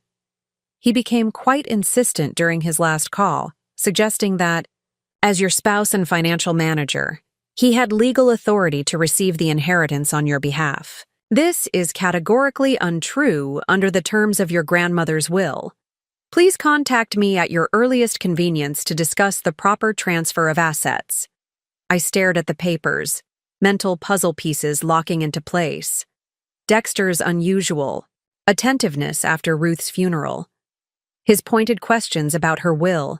He became quite insistent during his last call, suggesting that, as your spouse and financial manager, he had legal authority to receive the inheritance on your behalf. This is categorically untrue under the terms of your grandmother's will. Please contact me at your earliest convenience to discuss the proper transfer of assets. I stared at the papers, mental puzzle pieces locking into place. Dexter's unusual attentiveness after Ruth's funeral, his pointed questions about her will,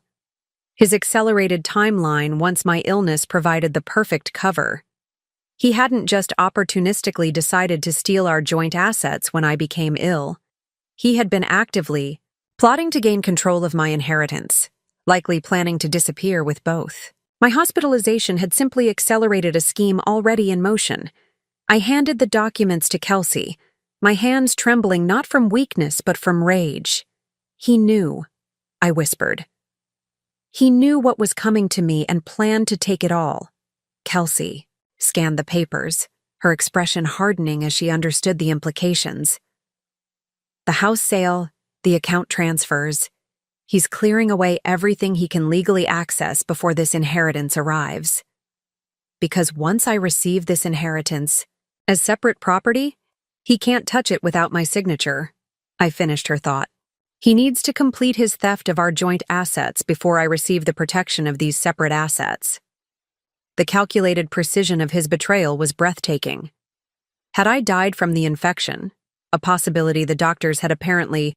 his accelerated timeline once my illness provided the perfect cover. He hadn't just opportunistically decided to steal our joint assets when I became ill. He had been actively plotting to gain control of my inheritance, likely planning to disappear with both. My hospitalization had simply accelerated a scheme already in motion. I handed the documents to Kelsey, my hands trembling not from weakness but from rage. He knew, I whispered. He knew what was coming to me and planned to take it all. Kelsey scanned the papers, her expression hardening as she understood the implications. The house sale, the account transfers. He's clearing away everything he can legally access before this inheritance arrives. Because once I receive this inheritance, as separate property, he can't touch it without my signature. I finished her thought. He needs to complete his theft of our joint assets before I receive the protection of these separate assets. The calculated precision of his betrayal was breathtaking. Had I died from the infection, a possibility the doctors had apparently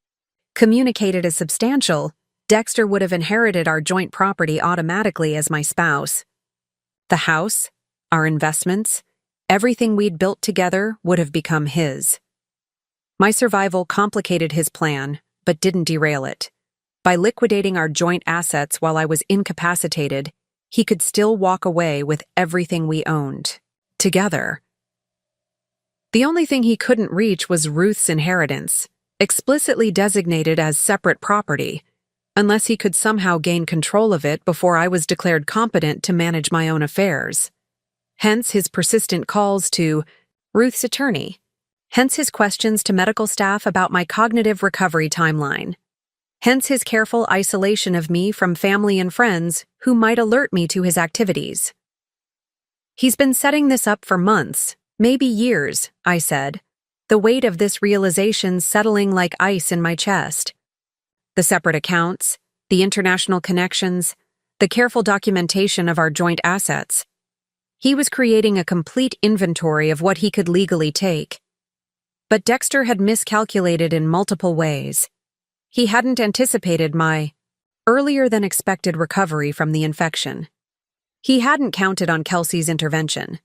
communicated as substantial, Dexter would have inherited our joint property automatically as my spouse. The house, our investments, everything we'd built together would have become his. My survival complicated his plan, but didn't derail it. By liquidating our joint assets while I was incapacitated, he could still walk away with everything we owned. Together. The only thing he couldn't reach was Ruth's inheritance, explicitly designated as separate property, unless he could somehow gain control of it before I was declared competent to manage my own affairs. Hence his persistent calls to Ruth's attorney. Hence his questions to medical staff about my cognitive recovery timeline. Hence his careful isolation of me from family and friends who might alert me to his activities. He's been setting this up for months, maybe years, I said, the weight of this realization settling like ice in my chest. The separate accounts, the international connections, the careful documentation of our joint assets. He was creating a complete inventory of what he could legally take. But Dexter had miscalculated in multiple ways. He hadn't anticipated my earlier-than-expected recovery from the infection. He hadn't counted on Kelsey's intervention.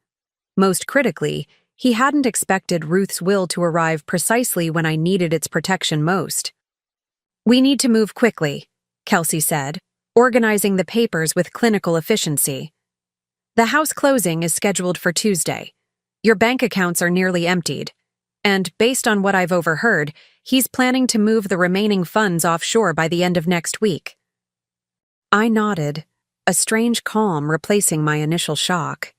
Most critically, he hadn't expected Ruth's will to arrive precisely when I needed its protection most. "We need to move quickly," Kelsey said, organizing the papers with clinical efficiency. "The house closing is scheduled for Tuesday. Your bank accounts are nearly emptied. And, based on what I've overheard, he's planning to move the remaining funds offshore by the end of next week." I nodded, a strange calm replacing my initial shock.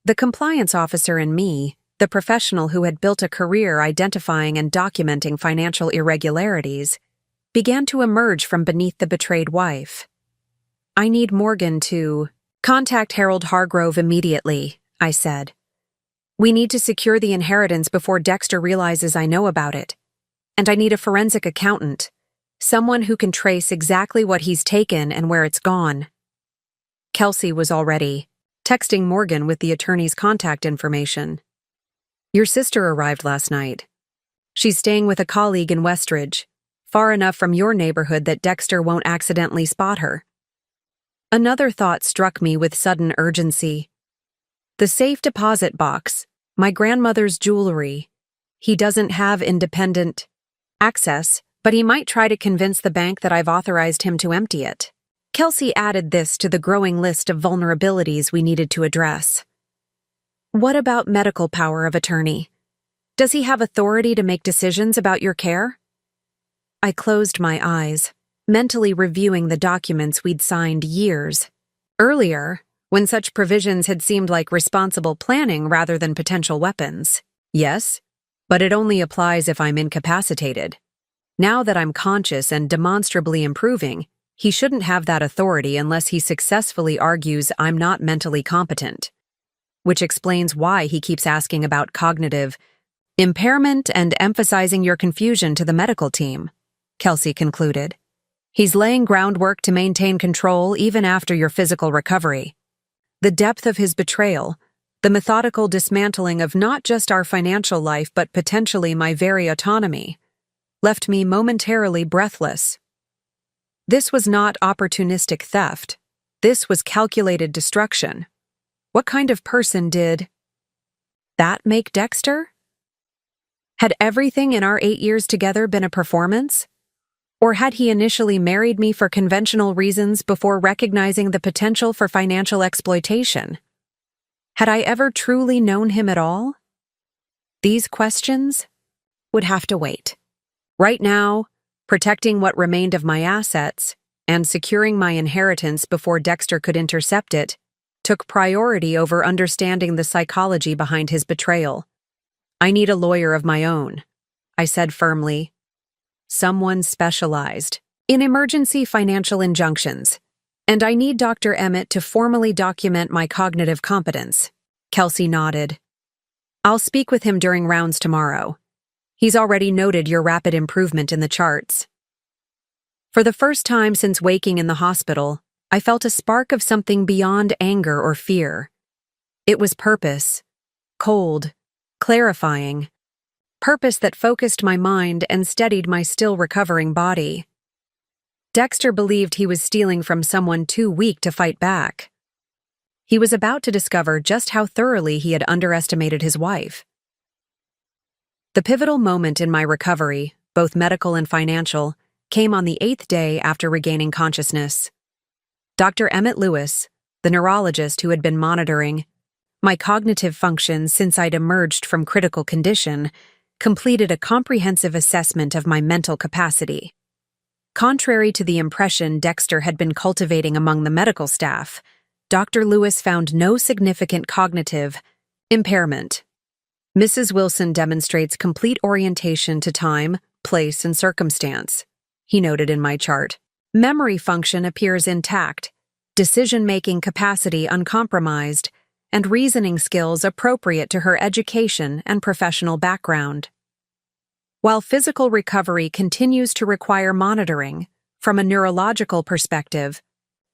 The compliance officer in me, the professional who had built a career identifying and documenting financial irregularities, began to emerge from beneath the betrayed wife. "I need Morgan to contact Harold Hargrove immediately," I said. "We need to secure the inheritance before Dexter realizes I know about it. And I need a forensic accountant, someone who can trace exactly what he's taken and where it's gone." Kelsey was already texting Morgan with the attorney's contact information. "Your sister arrived last night. She's staying with a colleague in Westridge, far enough from your neighborhood that Dexter won't accidentally spot her." Another thought struck me with sudden urgency. The safe deposit box, my grandmother's jewelry. He doesn't have independent access, but he might try to convince the bank that I've authorized him to empty it. Kelsey added this to the growing list of vulnerabilities we needed to address. "What about medical power of attorney? Does he have authority to make decisions about your care? I closed my eyes, mentally reviewing the documents we'd signed years earlier, when such provisions had seemed like responsible planning rather than potential weapons. Yes, but it only applies if I'm incapacitated. Now that I'm conscious and demonstrably improving, he shouldn't have that authority unless he successfully argues I'm not mentally competent. Which explains why he keeps asking about cognitive impairment and emphasizing your confusion to the medical team, Kelsey concluded. He's laying groundwork to maintain control even after your physical recovery. The depth of his betrayal, the methodical dismantling of not just our financial life but potentially my very autonomy, left me momentarily breathless. This was not opportunistic theft. This was calculated destruction. What kind of person did that make Dexter? Had everything in our 8 years together been a performance? Or had he initially married me for conventional reasons before recognizing the potential for financial exploitation? Had I ever truly known him at all? These questions would have to wait. Right now, protecting what remained of my assets and securing my inheritance before Dexter could intercept it took priority over understanding the psychology behind his betrayal. I need a lawyer of my own, I said firmly. Someone specialized in emergency financial injunctions, and I need Dr. Emmett to formally document my cognitive competence. Kelsey nodded. I'll speak with him during rounds tomorrow. He's already noted your rapid improvement in the charts. For the first time since waking in the hospital, I felt a spark of something beyond anger or fear. It was purpose, cold, clarifying. Purpose that focused my mind and steadied my still recovering body. Dexter believed he was stealing from someone too weak to fight back. He was about to discover just how thoroughly he had underestimated his wife. The pivotal moment in my recovery, both medical and financial, came on the 8th day after regaining consciousness. Dr. Emmett Lewis, the neurologist who had been monitoring my cognitive functions since I'd emerged from critical condition, completed a comprehensive assessment of my mental capacity. Contrary to the impression Dexter had been cultivating among the medical staff, Dr. Lewis found no significant cognitive impairment. Mrs. Wilson demonstrates complete orientation to time, place, and circumstance, he noted in my chart. Memory function appears intact, decision-making capacity uncompromised, and reasoning skills appropriate to her education and professional background. While physical recovery continues to require monitoring, from a neurological perspective,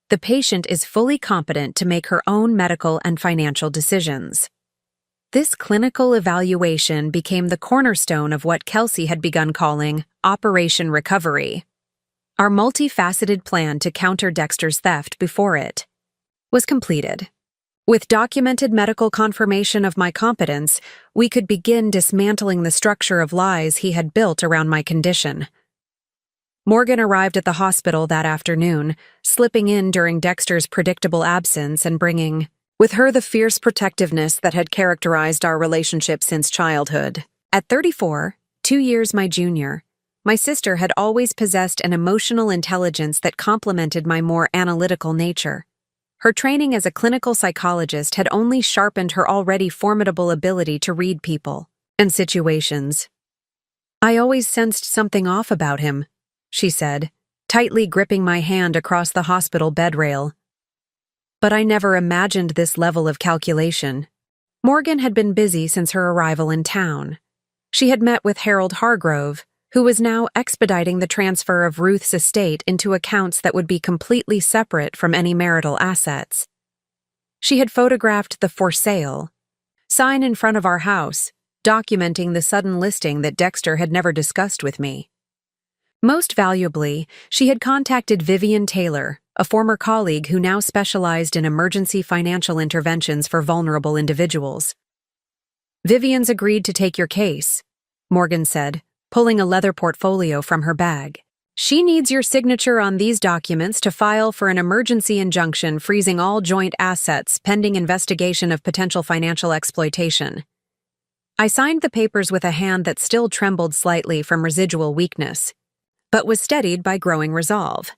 the patient is fully competent to make her own medical and financial decisions. This clinical evaluation became the cornerstone of what Kelsey had begun calling Operation Recovery. Our multifaceted plan to counter Dexter's theft before it was completed. With documented medical confirmation of my competence, we could begin dismantling the structure of lies he had built around my condition. Morgan arrived at the hospital that afternoon, slipping in during Dexter's predictable absence and bringing with her the fierce protectiveness that had characterized our relationship since childhood. At 34, 2 years my junior, my sister had always possessed an emotional intelligence that complemented my more analytical nature. Her training as a clinical psychologist had only sharpened her already formidable ability to read people and situations. I always sensed something off about him, she said, tightly gripping my hand across the hospital bed rail. But I never imagined this level of calculation. Morgan had been busy since her arrival in town. She had met with Harold Hargrove, who was now expediting the transfer of Ruth's estate into accounts that would be completely separate from any marital assets. She had photographed the for sale sign in front of our house, documenting the sudden listing that Dexter had never discussed with me. Most valuably, she had contacted Vivian Taylor, a former colleague who now specialized in emergency financial interventions for vulnerable individuals. Vivian's agreed to take your case, Morgan said, pulling a leather portfolio from her bag. She needs your signature on these documents to file for an emergency injunction freezing all joint assets pending investigation of potential financial exploitation. I signed the papers with a hand that still trembled slightly from residual weakness, but was steadied by growing resolve.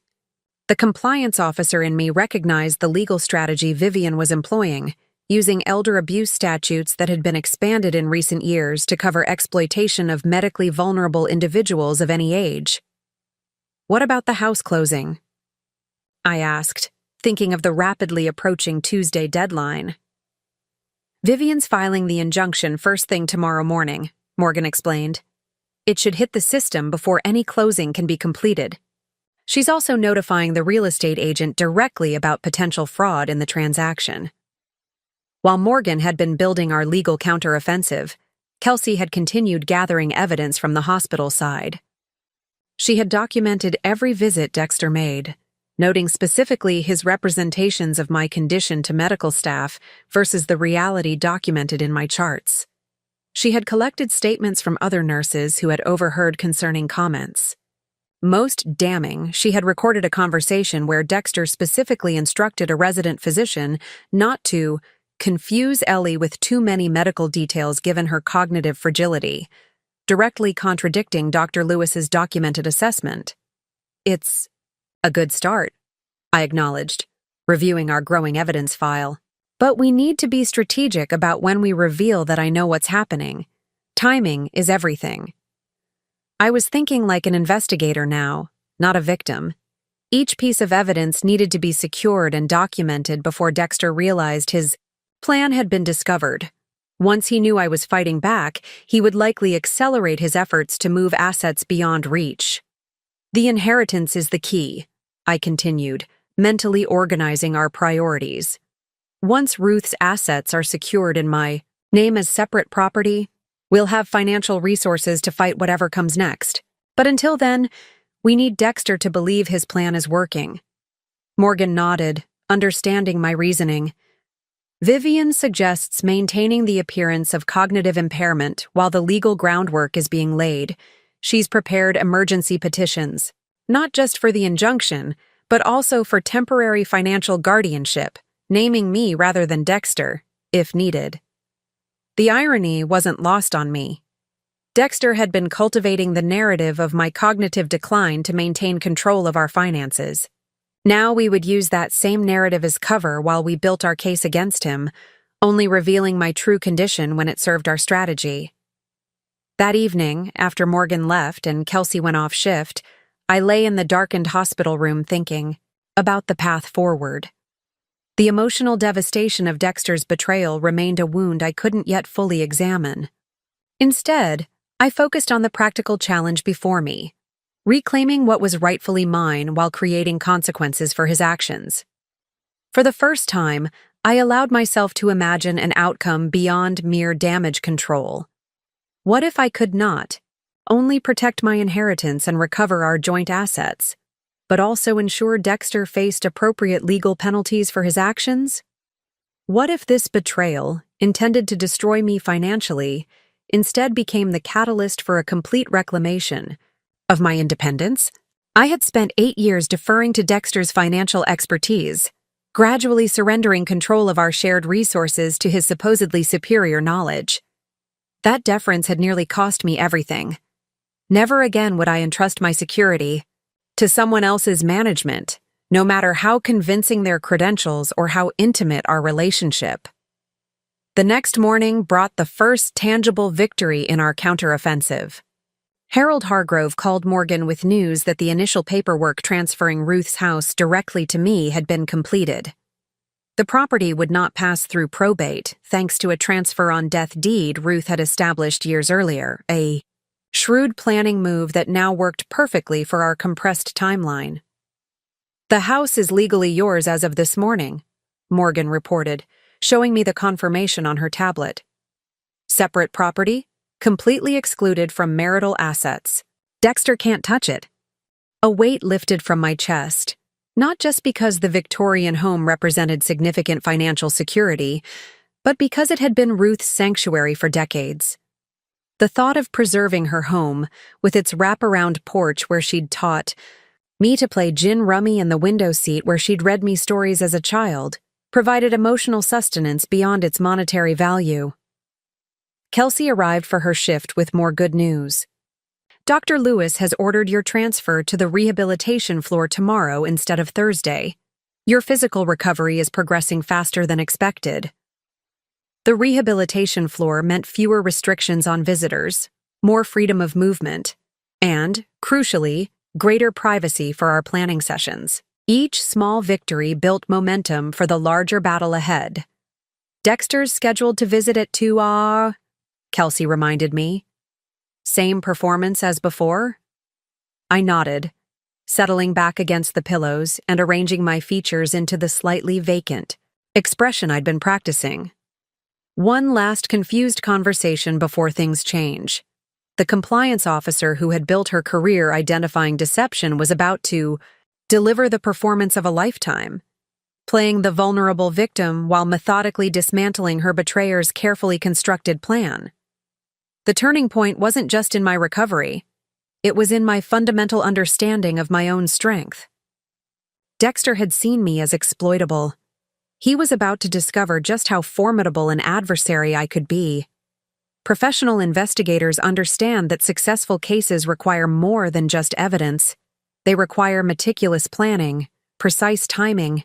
The compliance officer in me recognized the legal strategy Vivian was employing, using elder abuse statutes that had been expanded in recent years to cover exploitation of medically vulnerable individuals of any age. "What about the house closing?" I asked, thinking of the rapidly approaching Tuesday deadline. "Vivian's filing the injunction first thing tomorrow morning," Morgan explained. "It should hit the system before any closing can be completed. She's also notifying the real estate agent directly about potential fraud in the transaction." While Morgan had been building our legal counteroffensive, Kelsey had continued gathering evidence from the hospital side. She had documented every visit Dexter made, noting specifically his representations of my condition to medical staff versus the reality documented in my charts. She had collected statements from other nurses who had overheard concerning comments. Most damning, she had recorded a conversation where Dexter specifically instructed a resident physician not to confuse Ellie with too many medical details given her cognitive fragility, directly contradicting Dr. Lewis's documented assessment. "It's a good start," I acknowledged, reviewing our growing evidence file. "But we need to be strategic about when we reveal that I know what's happening. Timing is everything." I was thinking like an investigator now, not a victim. Each piece of evidence needed to be secured and documented before Dexter realized his plan had been discovered. Once he knew I was fighting back, he would likely accelerate his efforts to move assets beyond reach. "The inheritance is the key," I continued, mentally organizing our priorities. "Once Ruth's assets are secured in my name as separate property, we'll have financial resources to fight whatever comes next. But until then, we need Dexter to believe his plan is working." Morgan nodded, understanding my reasoning. "Vivian suggests maintaining the appearance of cognitive impairment while the legal groundwork is being laid. She's prepared emergency petitions, not just for the injunction, but also for temporary financial guardianship, naming me rather than Dexter, if needed." The irony wasn't lost on me. Dexter had been cultivating the narrative of my cognitive decline to maintain control of our finances. Now we would use that same narrative as cover while we built our case against him, only revealing my true condition when it served our strategy. That evening, after Morgan left and Kelsey went off shift, I lay in the darkened hospital room thinking about the path forward. The emotional devastation of Dexter's betrayal remained a wound I couldn't yet fully examine. Instead, I focused on the practical challenge before me, reclaiming what was rightfully mine while creating consequences for his actions. For the first time, I allowed myself to imagine an outcome beyond mere damage control. What if I could not only protect my inheritance and recover our joint assets, but also ensure Dexter faced appropriate legal penalties for his actions? What if this betrayal, intended to destroy me financially, instead became the catalyst for a complete reclamation of my independence? I had spent 8 years deferring to Dexter's financial expertise, gradually surrendering control of our shared resources to his supposedly superior knowledge. That deference had nearly cost me everything. Never again would I entrust my security to someone else's management, no matter how convincing their credentials or how intimate our relationship. The next morning brought the first tangible victory in our counteroffensive. Harold Hargrove called Morgan with news that the initial paperwork transferring Ruth's house directly to me had been completed. The property would not pass through probate, thanks to a transfer on death deed Ruth had established years earlier, a shrewd planning move that now worked perfectly for our compressed timeline. "The house is legally yours as of this morning," Morgan reported, showing me the confirmation on her tablet. "Separate property, completely excluded from marital assets. Dexter can't touch it." A weight lifted from my chest, not just because the Victorian home represented significant financial security, but because it had been Ruth's sanctuary for decades. The thought of preserving her home, with its wraparound porch where she'd taught me to play gin rummy in the window seat where she'd read me stories as a child, provided emotional sustenance beyond its monetary value. Kelsey arrived for her shift with more good news. Dr. Lewis has ordered your transfer to the rehabilitation floor tomorrow instead of Thursday. Your physical recovery is progressing faster than expected. The rehabilitation floor meant fewer restrictions on visitors, more freedom of movement, and, crucially, greater privacy for our planning sessions. Each small victory built momentum for the larger battle ahead. Dexter's scheduled to visit at 2, Kelsey reminded me. Same performance as before? I nodded, settling back against the pillows and arranging my features into the slightly vacant expression I'd been practicing. One last confused conversation before things change. The compliance officer who had built her career identifying deception was about to deliver the performance of a lifetime, playing the vulnerable victim while methodically dismantling her betrayer's carefully constructed plan. The turning point wasn't just in my recovery. It was in my fundamental understanding of my own strength. Dexter had seen me as exploitable. He was about to discover just how formidable an adversary I could be. Professional investigators understand that successful cases require more than just evidence. They require meticulous planning, precise timing,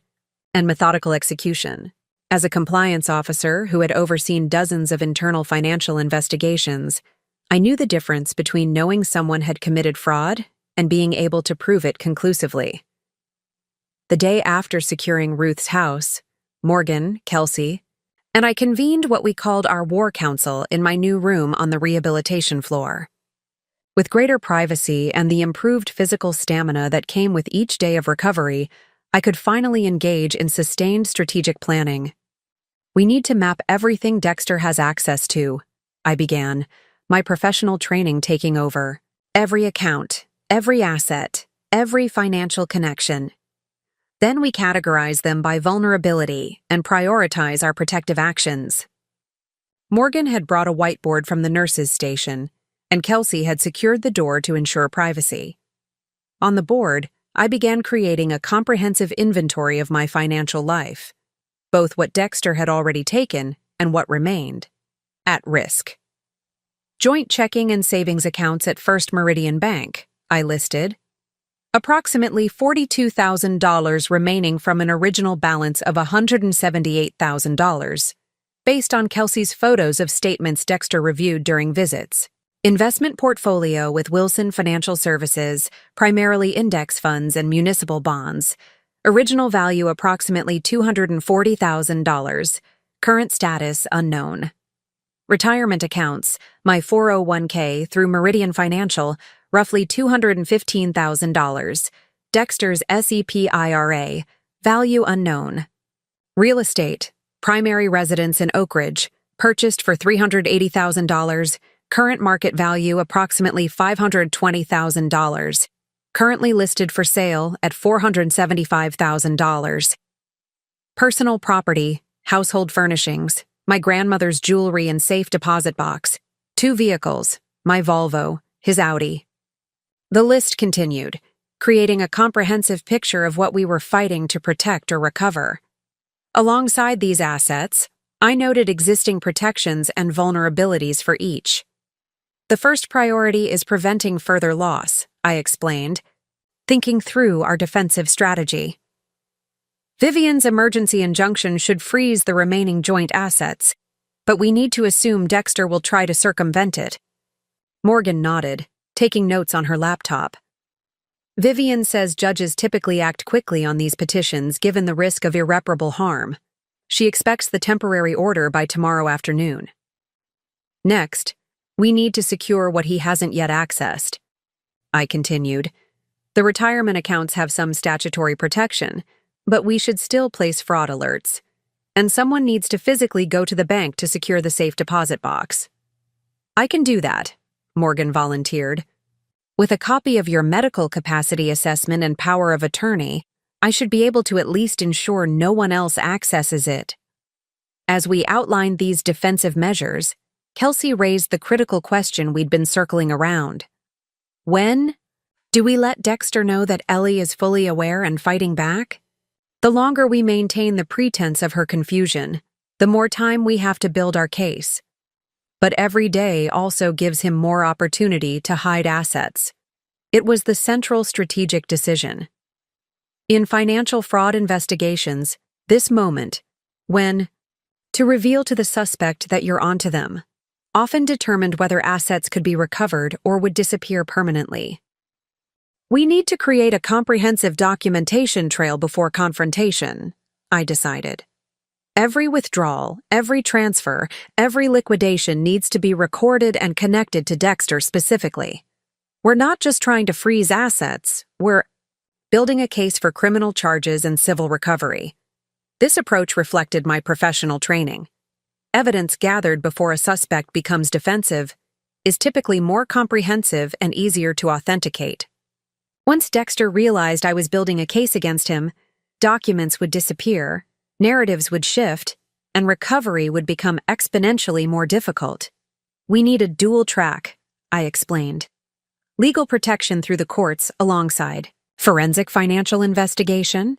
and methodical execution. As a compliance officer who had overseen dozens of internal financial investigations, I knew the difference between knowing someone had committed fraud and being able to prove it conclusively. The day after securing Ruth's house, Morgan, Kelsey, and I convened what we called our war council in my new room on the rehabilitation floor. With greater privacy and the improved physical stamina that came with each day of recovery, I could finally engage in sustained strategic planning. We need to map everything Dexter has access to, I began, my professional training taking over. Every account, every asset, every financial connection. Then we categorize them by vulnerability and prioritize our protective actions. Morgan had brought a whiteboard from the nurses' station, and Kelsey had secured the door to ensure privacy. On the board, I began creating a comprehensive inventory of my financial life, both what Dexter had already taken and what remained, at risk. Joint checking and savings accounts at First Meridian Bank, I listed. Approximately $42,000 remaining from an original balance of $178,000, based on Kelsey's photos of statements Dexter reviewed during visits. Investment portfolio with Wilson Financial Services, primarily index funds and municipal bonds. Original value approximately $240,000. Current status unknown. Retirement accounts, my 401k through Meridian Financial, roughly $215,000. Dexter's SEP IRA, value unknown. Real estate, primary residence in Oak Ridge, purchased for $380,000. Current market value approximately $520,000. Currently listed for sale at $475,000. Personal property, household furnishings, my grandmother's jewelry and safe deposit box. 2 vehicles, my Volvo, his Audi. The list continued, creating a comprehensive picture of what we were fighting to protect or recover. Alongside these assets, I noted existing protections and vulnerabilities for each. The first priority is preventing further loss, I explained, thinking through our defensive strategy. Vivian's emergency injunction should freeze the remaining joint assets, but we need to assume Dexter will try to circumvent it. Morgan nodded, taking notes on her laptop. Vivian says judges typically act quickly on these petitions given the risk of irreparable harm. She expects the temporary order by tomorrow afternoon. Next, we need to secure what he hasn't yet accessed. I continued. The retirement accounts have some statutory protection, but we should still place fraud alerts. And someone needs to physically go to the bank to secure the safe deposit box. I can do that, Morgan volunteered. With a copy of your medical capacity assessment and power of attorney, I should be able to at least ensure no one else accesses it. As we outlined these defensive measures, Kelsey raised the critical question we'd been circling around. When do we let Dexter know that Ellie is fully aware and fighting back? The longer we maintain the pretense of her confusion, the more time we have to build our case. but every day also gives him more opportunity to hide assets. It was the central strategic decision. In financial fraud investigations, this moment, when to reveal to the suspect that you're onto them, often determined whether assets could be recovered or would disappear permanently. We need to create a comprehensive documentation trail before confrontation, I decided. Every withdrawal, every transfer, every liquidation needs to be recorded and connected to Dexter specifically. We're not just trying to freeze assets, we're building a case for criminal charges and civil recovery. This approach reflected my professional training. Evidence gathered before a suspect becomes defensive is typically more comprehensive and easier to authenticate. Once Dexter realized I was building a case against him, documents would disappear, narratives would shift, and recovery would become exponentially more difficult. We need a dual track, I explained. Legal protection through the courts alongside forensic financial investigation.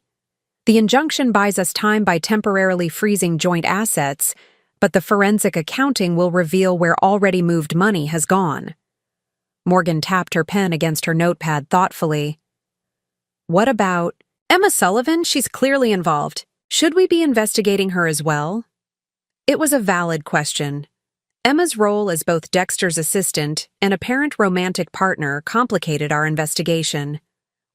The injunction buys us time by temporarily freezing joint assets, but the forensic accounting will reveal where already moved money has gone. Morgan tapped her pen against her notepad thoughtfully. What about Emma Sullivan? She's clearly involved. Should we be investigating her as well? It was a valid question. Emma's role as both Dexter's assistant and apparent romantic partner complicated our investigation.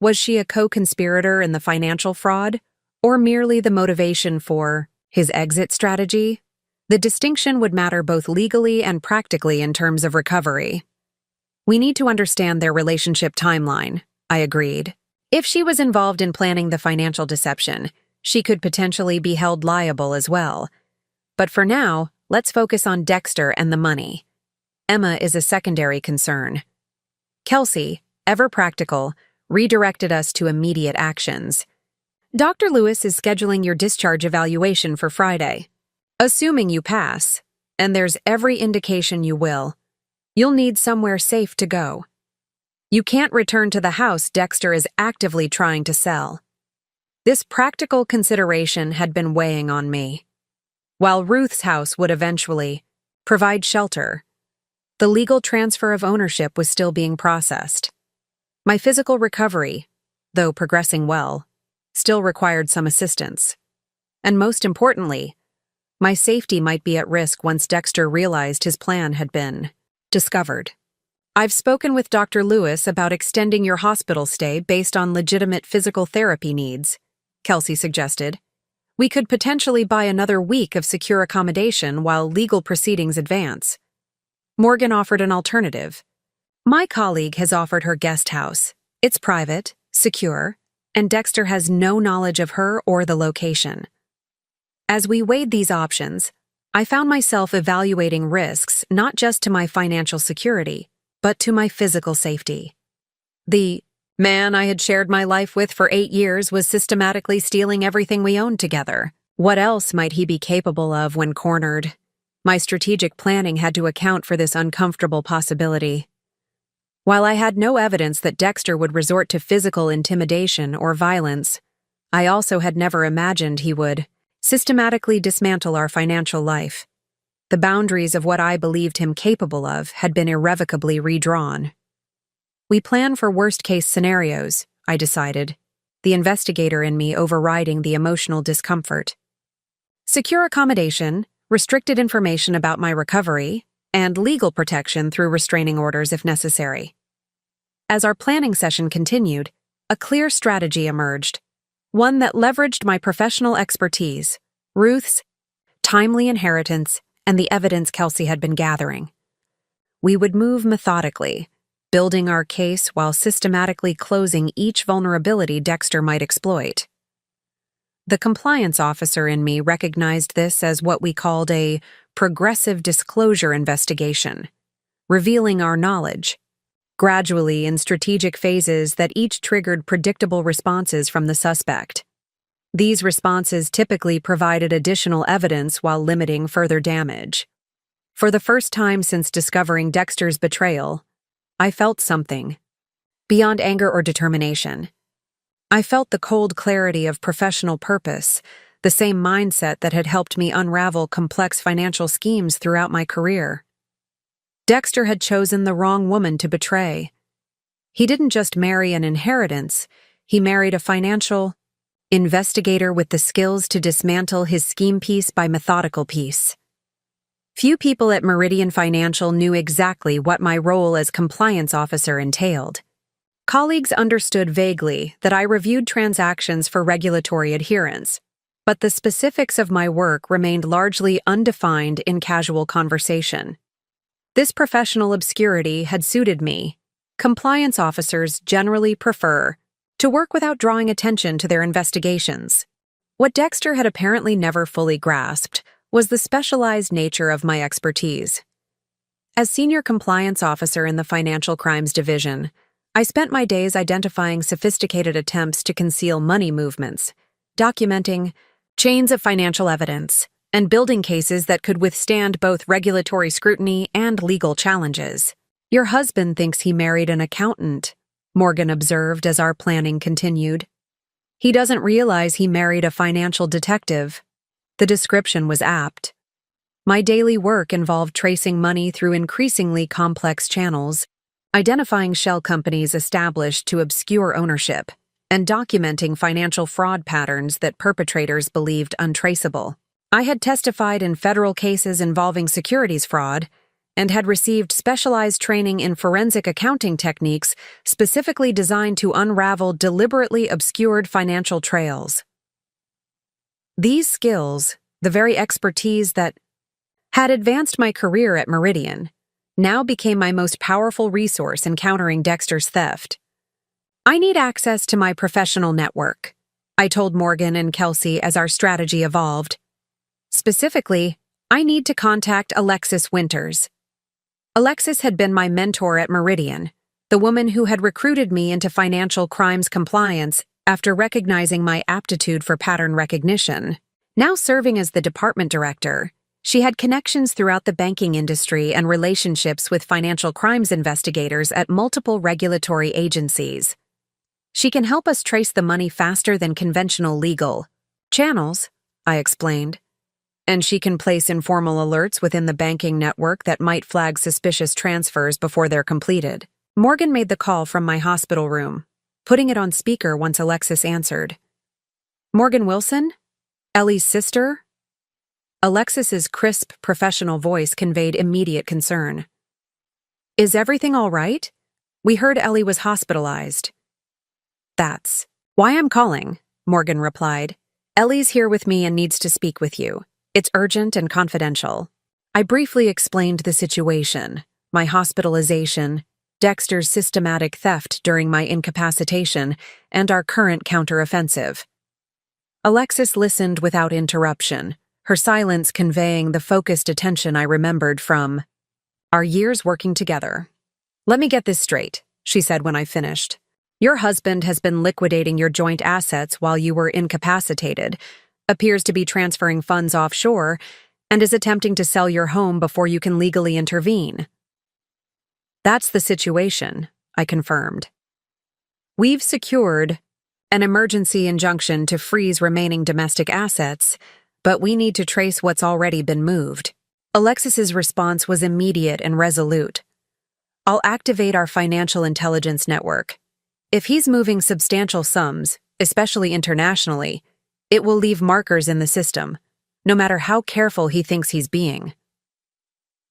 Was she a co-conspirator in the financial fraud, or merely the motivation for his exit strategy? The distinction would matter both legally and practically in terms of recovery. We need to understand their relationship timeline, I agreed. If she was involved in planning the financial deception, she could potentially be held liable as well. But for now, let's focus on Dexter and the money. Emma is a secondary concern. Kelsey, ever practical, redirected us to immediate actions. Dr. Lewis is scheduling your discharge evaluation for Friday. Assuming you pass, and there's every indication you will, you'll need somewhere safe to go. You can't return to the house Dexter is actively trying to sell. This practical consideration had been weighing on me. While Ruth's house would eventually provide shelter, the legal transfer of ownership was still being processed. My physical recovery, though progressing well, still required some assistance. And most importantly, my safety might be at risk once Dexter realized his plan had been discovered. I've spoken with Dr. Lewis about extending your hospital stay based on legitimate physical therapy needs, Kelsey suggested. We could potentially buy another week of secure accommodation while legal proceedings advance. Morgan offered an alternative. My colleague has offered her guest house. It's private, secure, and Dexter has no knowledge of her or the location. As we weighed these options, I found myself evaluating risks not just to my financial security, but to my physical safety. The man I had shared my life with for 8 years was systematically stealing everything we owned together. What else might he be capable of when cornered? My strategic planning had to account for this uncomfortable possibility. While I had no evidence that Dexter would resort to physical intimidation or violence, I also had never imagined he would systematically dismantle our financial life. The boundaries of what I believed him capable of had been irrevocably redrawn. We plan for worst-case scenarios, I decided, the investigator in me overriding the emotional discomfort. Secure accommodation, restricted information about my recovery, and legal protection through restraining orders if necessary. As our planning session continued, a clear strategy emerged, one that leveraged my professional expertise, Ruth's timely inheritance, and the evidence Kelsey had been gathering. We would move methodically, building our case while systematically closing each vulnerability Dexter might exploit. The compliance officer in me recognized this as what we called a progressive disclosure investigation, revealing our knowledge, gradually in strategic phases that each triggered predictable responses from the suspect. These responses typically provided additional evidence while limiting further damage. For the first time since discovering Dexter's betrayal, I felt something beyond anger or determination. I felt the cold clarity of professional purpose, the same mindset that had helped me unravel complex financial schemes throughout my career. Dexter had chosen the wrong woman to betray. He didn't just marry an inheritance, he married a financial investigator with the skills to dismantle his scheme piece by methodical piece. Few people at Meridian Financial knew exactly what my role as compliance officer entailed. Colleagues understood vaguely that I reviewed transactions for regulatory adherence, but the specifics of my work remained largely undefined in casual conversation. This professional obscurity had suited me. Compliance officers generally prefer to work without drawing attention to their investigations. What Dexter had apparently never fully grasped was the specialized nature of my expertise. As senior compliance officer in the Financial Crimes Division, I spent my days identifying sophisticated attempts to conceal money movements, documenting chains of financial evidence, and building cases that could withstand both regulatory scrutiny and legal challenges. "Your husband thinks he married an accountant," Morgan observed as our planning continued. "He doesn't realize he married a financial detective." The description was apt. My daily work involved tracing money through increasingly complex channels, identifying shell companies established to obscure ownership, and documenting financial fraud patterns that perpetrators believed untraceable. I had testified in federal cases involving securities fraud and had received specialized training in forensic accounting techniques specifically designed to unravel deliberately obscured financial trails. These skills, the very expertise that had advanced my career at Meridian, now became my most powerful resource in countering Dexter's theft. "I need access to my professional network," I told Morgan and Kelsey as our strategy evolved. Specifically, I need to contact Alexis Winters. Alexis had been my mentor at Meridian, the woman who had recruited me into financial crimes compliance after recognizing my aptitude for pattern recognition. Now serving as the department director, she had connections throughout the banking industry and relationships with financial crimes investigators at multiple regulatory agencies. "She can help us trace the money faster than conventional legal channels," I explained. "And she can place informal alerts within the banking network that might flag suspicious transfers before they're completed." Morgan made the call from my hospital room, putting it on speaker once Alexis answered. "Morgan Wilson? Ellie's sister?" Alexis's crisp, professional voice conveyed immediate concern. "Is everything all right? We heard Ellie was hospitalized." "That's why I'm calling," Morgan replied. "Ellie's here with me and needs to speak with you. It's urgent and confidential." I briefly explained the situation, my hospitalization, Dexter's systematic theft during my incapacitation, and our current counteroffensive. Alexis listened without interruption, her silence conveying the focused attention I remembered from our years working together. "Let me get this straight," she said when I finished. "Your husband has been liquidating your joint assets while you were incapacitated, appears to be transferring funds offshore, and is attempting to sell your home before you can legally intervene." "That's the situation," I confirmed. "We've secured an emergency injunction to freeze remaining domestic assets, but we need to trace what's already been moved." Alexis's response was immediate and resolute. "I'll activate our financial intelligence network. If he's moving substantial sums, especially internationally, it will leave markers in the system, no matter how careful he thinks he's being."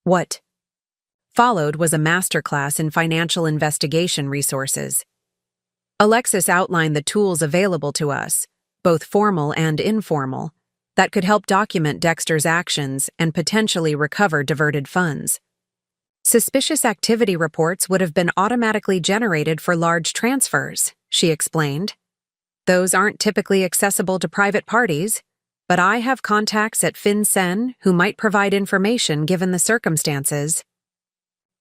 What followed was a masterclass in financial investigation resources. Alexis outlined the tools available to us, both formal and informal, that could help document Dexter's actions and potentially recover diverted funds. Suspicious activity reports would have been automatically generated for large transfers, she explained. "Those aren't typically accessible to private parties, but I have contacts at FinCEN who might provide information given the circumstances."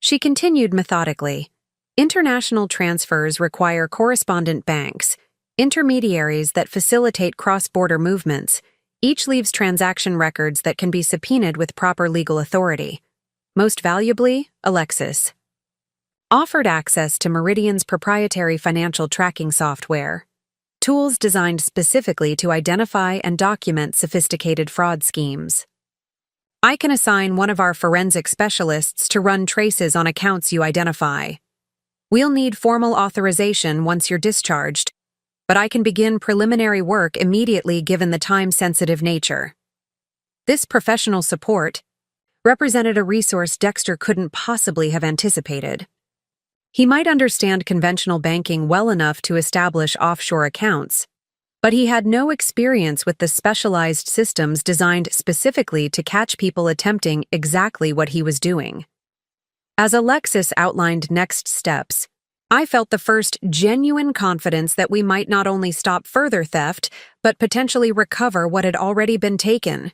She continued methodically. "International transfers require correspondent banks, intermediaries that facilitate cross-border movements. Each leaves transaction records that can be subpoenaed with proper legal authority. Most valuably, Alexis offered access to Meridian's proprietary financial tracking software, tools designed specifically to identify and document sophisticated fraud schemes. I can assign one of our forensic specialists to run traces on accounts you identify. We'll need formal authorization once you're discharged, but I can begin preliminary work immediately given the time-sensitive nature. This professional support represented a resource Dexter couldn't possibly have anticipated. He might understand conventional banking well enough to establish offshore accounts, but he had no experience with the specialized systems designed specifically to catch people attempting exactly what he was doing. As Alexis outlined next steps, I felt the first genuine confidence that we might not only stop further theft, but potentially recover what had already been taken.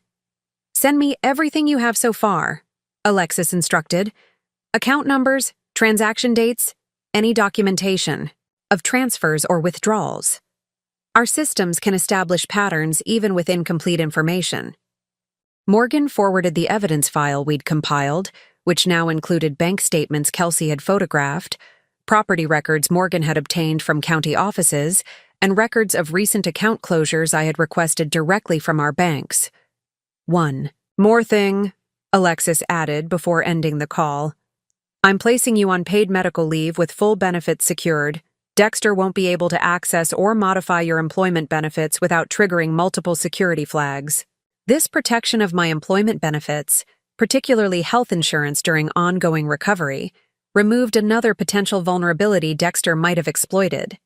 "Send me everything you have so far," Alexis instructed. "Account numbers, transaction dates, any documentation of transfers or withdrawals. Our systems can establish patterns even with incomplete information." Morgan forwarded the evidence file we'd compiled, which now included bank statements Kelsey had photographed, property records Morgan had obtained from county offices, and records of recent account closures I had requested directly from our banks. "One more thing," Alexis added before ending the call. "I'm placing you on paid medical leave with full benefits secured. Dexter won't be able to access or modify your employment benefits without triggering multiple security flags. This protection of my employment benefits, particularly health insurance during ongoing recovery, removed another potential vulnerability Dexter might have exploited.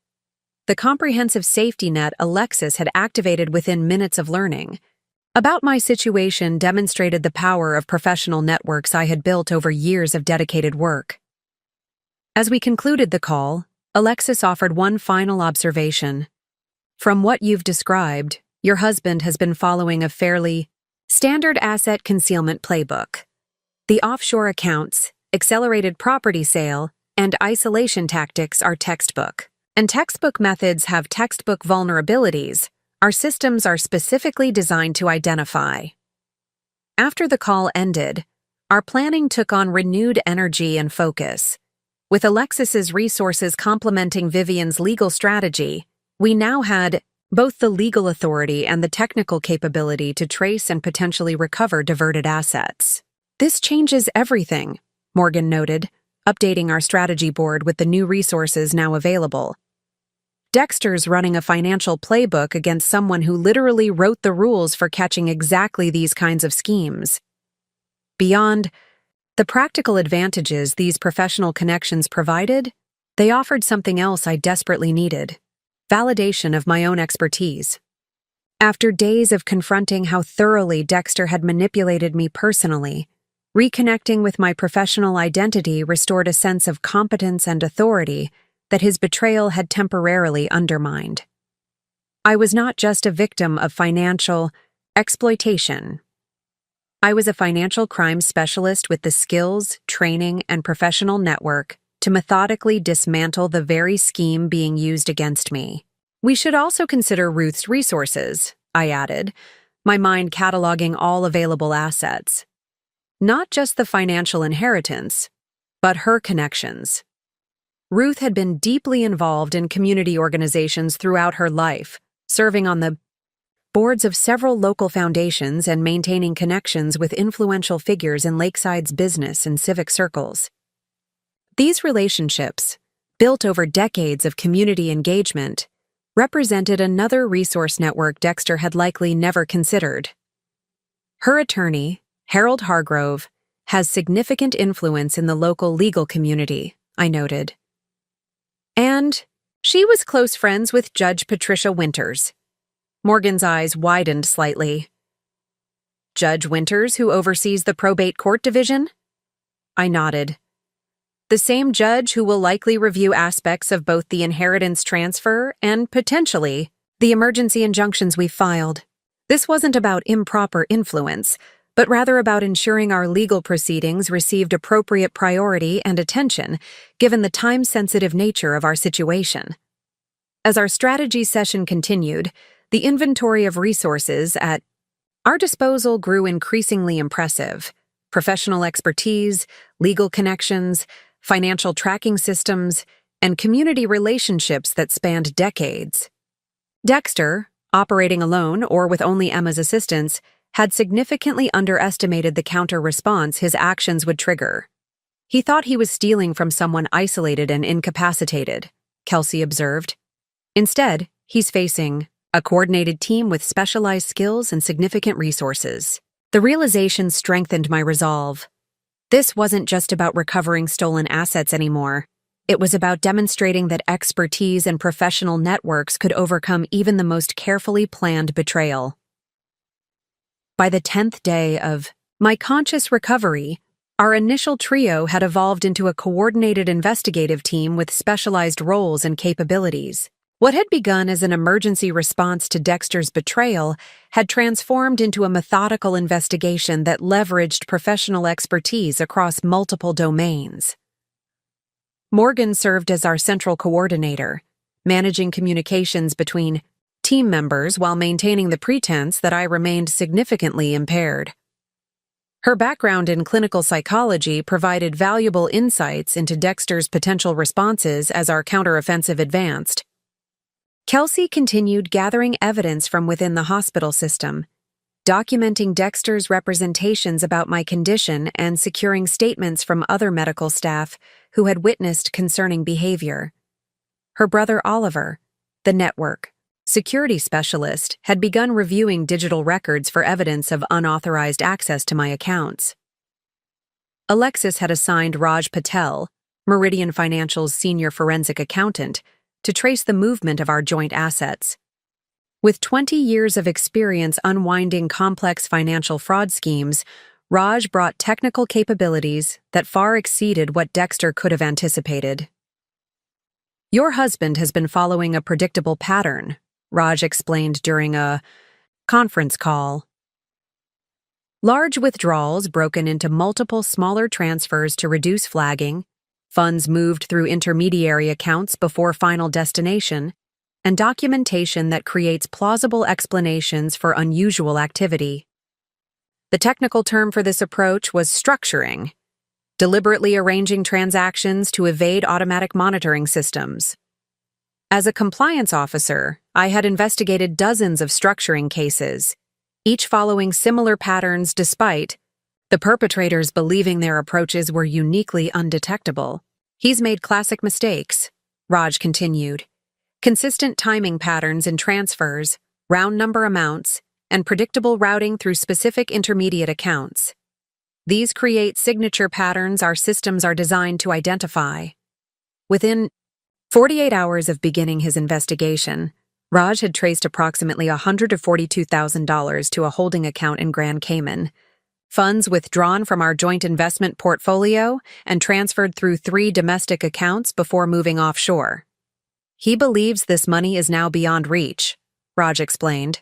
The comprehensive safety net Alexis had activated within minutes of learning about my situation demonstrated the power of professional networks I had built over years of dedicated work. As we concluded the call, Alexis offered one final observation. "From what you've described, your husband has been following a fairly standard asset concealment playbook. The offshore accounts, accelerated property sale, and isolation tactics are textbook. And textbook methods have textbook vulnerabilities our systems are specifically designed to identify." After the call ended, our planning took on renewed energy and focus. With Alexis's resources complementing Vivian's legal strategy, we now had both the legal authority and the technical capability to trace and potentially recover diverted assets. "This changes everything," Morgan noted, updating our strategy board with the new resources now available. "Dexter's running a financial playbook against someone who literally wrote the rules for catching exactly these kinds of schemes. Beyond the practical advantages these professional connections provided, they offered something else I desperately needed: validation of my own expertise. After days of confronting how thoroughly Dexter had manipulated me personally, reconnecting with my professional identity restored a sense of competence and authority that his betrayal had temporarily undermined. I was not just a victim of financial exploitation. I was a financial crime specialist with the skills, training, and professional network to methodically dismantle the very scheme being used against me. "We should also consider Ruth's resources," I added, my mind cataloging all available assets. Not just the financial inheritance, but her connections. Ruth had been deeply involved in community organizations throughout her life, serving on the boards of several local foundations and maintaining connections with influential figures in Lakeside's business and civic circles. These relationships, built over decades of community engagement, represented another resource network Dexter had likely never considered. Her attorney, Harold Hargrove, has significant influence in the local legal community, I noted. And she was close friends with Judge Patricia Winters. Morgan's eyes widened slightly. "Judge Winters, who oversees the probate court division?" I nodded. "The same judge who will likely review aspects of both the inheritance transfer and, potentially, the emergency injunctions we filed. This wasn't about improper influence, but rather about ensuring our legal proceedings received appropriate priority and attention, given the time-sensitive nature of our situation." As our strategy session continued, the inventory of resources at our disposal grew increasingly impressive: professional expertise, legal connections, financial tracking systems, and community relationships that spanned decades. Dexter, operating alone or with only Emma's assistance, had significantly underestimated the counter-response his actions would trigger. He thought he was stealing from someone isolated and incapacitated, Kelsey observed. Instead, he's facing a coordinated team with specialized skills and significant resources. The realization strengthened my resolve. This wasn't just about recovering stolen assets anymore. It was about demonstrating that expertise and professional networks could overcome even the most carefully planned betrayal. By the 10th day of my conscious recovery, our initial trio had evolved into a coordinated investigative team with specialized roles and capabilities. What had begun as an emergency response to Dexter's betrayal had transformed into a methodical investigation that leveraged professional expertise across multiple domains. Morgan served as our central coordinator, managing communications between team members while maintaining the pretense that I remained significantly impaired. Her background in clinical psychology provided valuable insights into Dexter's potential responses as our counteroffensive advanced. Kelsey continued gathering evidence from within the hospital system, documenting Dexter's representations about my condition and securing statements from other medical staff who had witnessed concerning behavior. Her brother Oliver, the network security specialist, had begun reviewing digital records for evidence of unauthorized access to my accounts. Alexis had assigned Raj Patel, Meridian Financial's senior forensic accountant, to trace the movement of our joint assets. With 20 years of experience unwinding complex financial fraud schemes, Raj brought technical capabilities that far exceeded what Dexter could have anticipated. "Your husband has been following a predictable pattern," Raj explained during a conference call. Large withdrawals broken into multiple smaller transfers to reduce flagging, funds moved through intermediary accounts before final destination, and documentation that creates plausible explanations for unusual activity. The technical term for this approach was structuring, deliberately arranging transactions to evade automatic monitoring systems. As a compliance officer, I had investigated dozens of structuring cases, each following similar patterns despite the perpetrators believing their approaches were uniquely undetectable. "He's made classic mistakes," Raj continued. "Consistent timing patterns in transfers, round number amounts, and predictable routing through specific intermediate accounts. These create signature patterns our systems are designed to identify." Within 48 hours of beginning his investigation, Raj had traced approximately $142,000 to a holding account in Grand Cayman, funds withdrawn from our joint investment portfolio and transferred through 3 domestic accounts before moving offshore. "He believes this money is now beyond reach," Raj explained.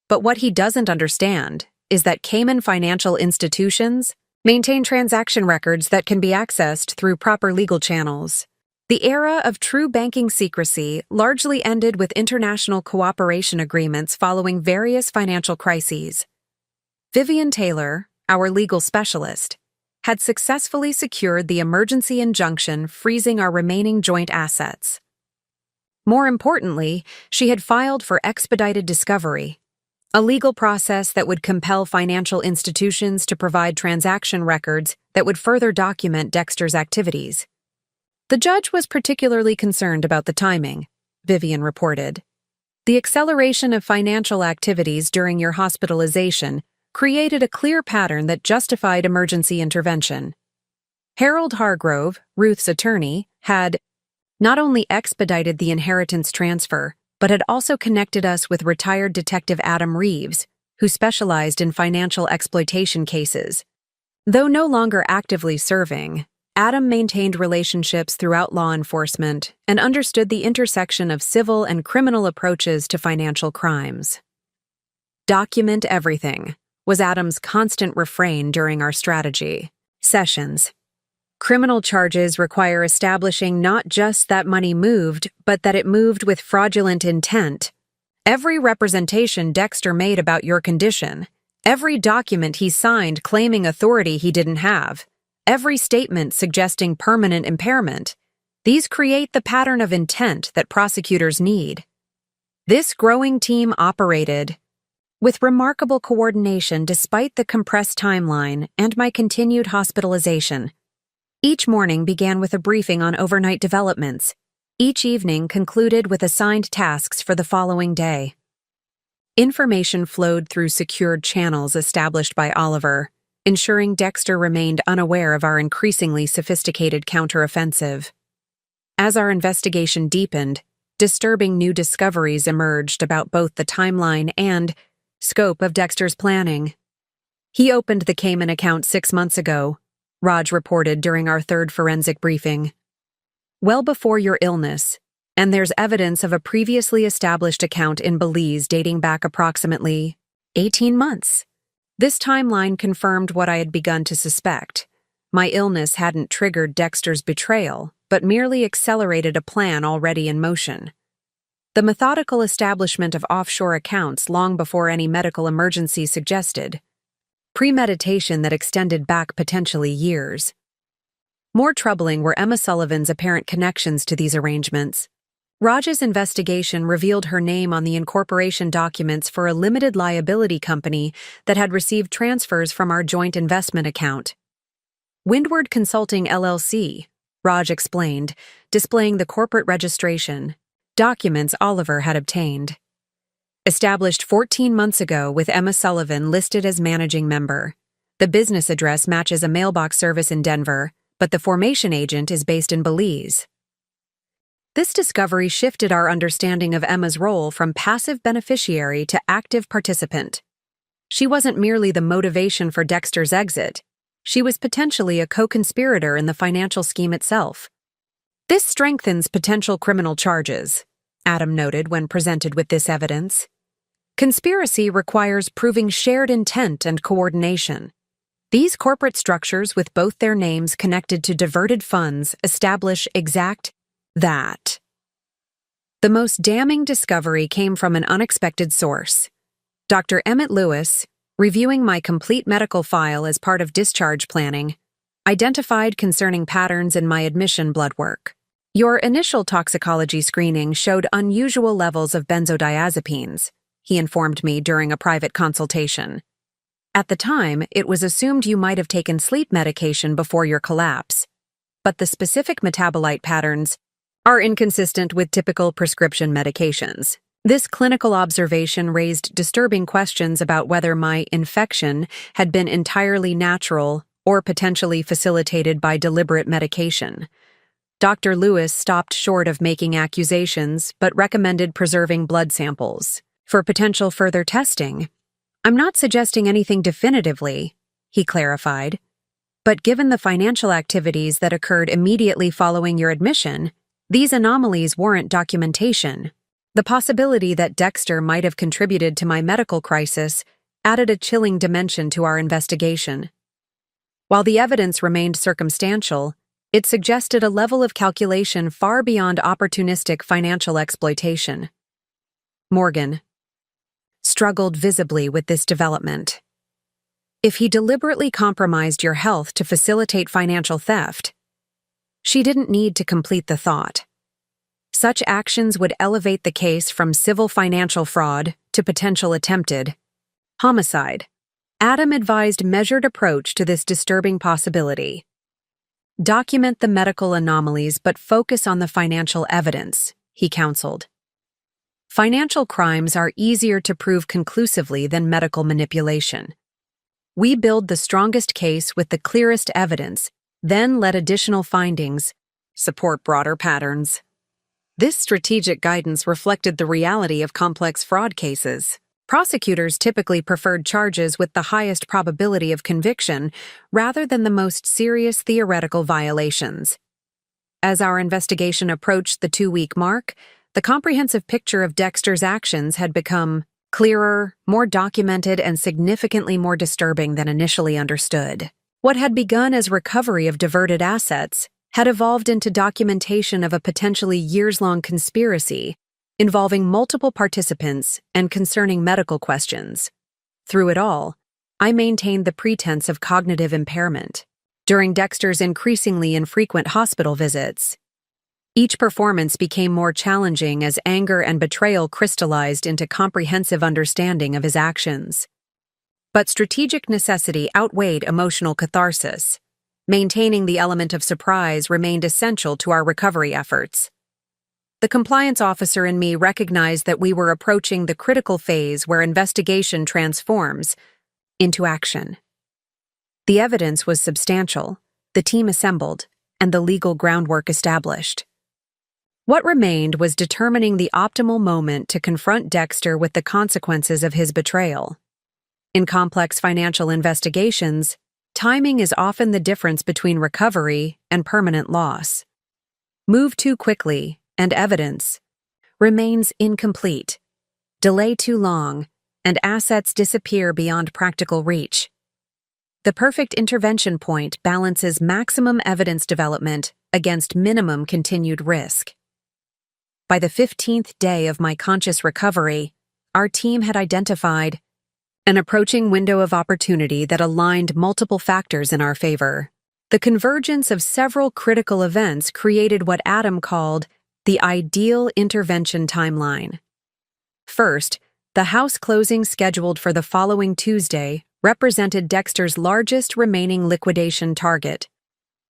"But what he doesn't understand is that Cayman financial institutions maintain transaction records that can be accessed through proper legal channels. The era of true banking secrecy largely ended with international cooperation agreements following various financial crises. Vivian Taylor, our legal specialist, had successfully secured the emergency injunction freezing our remaining joint assets. More importantly, she had filed for expedited discovery, a legal process that would compel financial institutions to provide transaction records that would further document Dexter's activities. "The judge was particularly concerned about the timing," Vivian reported. "The acceleration of financial activities during your hospitalization created a clear pattern that justified emergency intervention. Harold Hargrove, Ruth's attorney, had not only expedited the inheritance transfer, but had also connected us with retired Detective Adam Reeves, who specialized in financial exploitation cases. Though no longer actively serving, Adam maintained relationships throughout law enforcement and understood the intersection of civil and criminal approaches to financial crimes. Document everything was Adam's constant refrain during our strategy sessions. Criminal charges require establishing not just that money moved, but that it moved with fraudulent intent. Every representation Dexter made about your condition, every document he signed claiming authority he didn't have, every statement suggesting permanent impairment, these create the pattern of intent that prosecutors need. This growing team operated With remarkable coordination despite the compressed timeline and my continued hospitalization. Each morning began with a briefing on overnight developments. Each evening concluded with assigned tasks for the following day. Information flowed through secured channels established by Oliver, ensuring Dexter remained unaware of our increasingly sophisticated counteroffensive. As our investigation deepened, disturbing new discoveries emerged about both the timeline and scope of Dexter's planning. He opened the Cayman account 6 months ago, Raj reported during our third forensic briefing. Well before your illness, and there's evidence of a previously established account in Belize dating back approximately 18 months. This timeline confirmed what I had begun to suspect. My illness hadn't triggered Dexter's betrayal, but merely accelerated a plan already in motion. The methodical establishment of offshore accounts long before any medical emergency suggested. Premeditation that extended back potentially years. More troubling were Emma Sullivan's apparent connections to these arrangements. Raj's investigation revealed her name on the incorporation documents for a limited liability company that had received transfers from our joint investment account. Windward Consulting LLC, Raj explained, displaying the corporate registration, documents Oliver had obtained. Established 14 months ago with Emma Sullivan listed as managing member. The business address matches a mailbox service in Denver, but the formation agent is based in Belize. This discovery shifted our understanding of Emma's role from passive beneficiary to active participant. She wasn't merely the motivation for Dexter's exit. She was potentially a co-conspirator in the financial scheme itself. This strengthens potential criminal charges, Adam noted when presented with this evidence. Conspiracy requires proving shared intent and coordination. These corporate structures with both their names connected to diverted funds establish exact that. The most damning discovery came from an unexpected source. Dr. Emmett Lewis, reviewing my complete medical file as part of discharge planning, identified concerning patterns in my admission blood work. Your initial toxicology screening showed unusual levels of benzodiazepines, he informed me during a private consultation. At the time, it was assumed you might have taken sleep medication before your collapse, but the specific metabolite patterns are inconsistent with typical prescription medications. This clinical observation raised disturbing questions about whether my infection had been entirely natural or potentially facilitated by deliberate medication. Dr. Lewis stopped short of making accusations but recommended preserving blood samples for potential further testing. I'm not suggesting anything definitively, he clarified, but given the financial activities that occurred immediately following your admission, these anomalies warrant documentation. The possibility that Dexter might have contributed to my medical crisis added a chilling dimension to our investigation. While the evidence remained circumstantial, it suggested a level of calculation far beyond opportunistic financial exploitation. Morgan struggled visibly with this development. If he deliberately compromised your health to facilitate financial theft, she didn't need to complete the thought. Such actions would elevate the case from civil financial fraud to potential attempted homicide. Adam advised measured approach to this disturbing possibility. Document the medical anomalies but focus on the financial evidence, he counseled. Financial crimes are easier to prove conclusively than medical manipulation. We build the strongest case with the clearest evidence, then let additional findings support broader patterns. This strategic guidance reflected the reality of complex fraud cases. Prosecutors typically preferred charges with the highest probability of conviction rather than the most serious theoretical violations. As our investigation approached the 2-week mark, the comprehensive picture of Dexter's actions had become clearer, more documented, and significantly more disturbing than initially understood. What had begun as recovery of diverted assets had evolved into documentation of a potentially years-long conspiracy involving multiple participants and concerning medical questions. Through it all, I maintained the pretense of cognitive impairment. During Dexter's increasingly infrequent hospital visits, Each performance became more challenging as anger and betrayal crystallized into comprehensive understanding of his actions. But strategic necessity outweighed emotional catharsis. Maintaining the element of surprise remained essential to our recovery efforts. The compliance officer in me recognized that we were approaching the critical phase where investigation transforms into action. The evidence was substantial, the team assembled, and the legal groundwork established. What remained was determining the optimal moment to confront Dexter with the consequences of his betrayal. In complex financial investigations, timing is often the difference between recovery and permanent loss. Move too quickly, and evidence remains incomplete. Delay too long, and assets disappear beyond practical reach. The perfect intervention point balances maximum evidence development against minimum continued risk. By the 15th day of my conscious recovery, our team had identified an approaching window of opportunity that aligned multiple factors in our favor. The convergence of several critical events created what Adam called the ideal intervention timeline. First, the house closing scheduled for the following Tuesday represented Dexter's largest remaining liquidation target.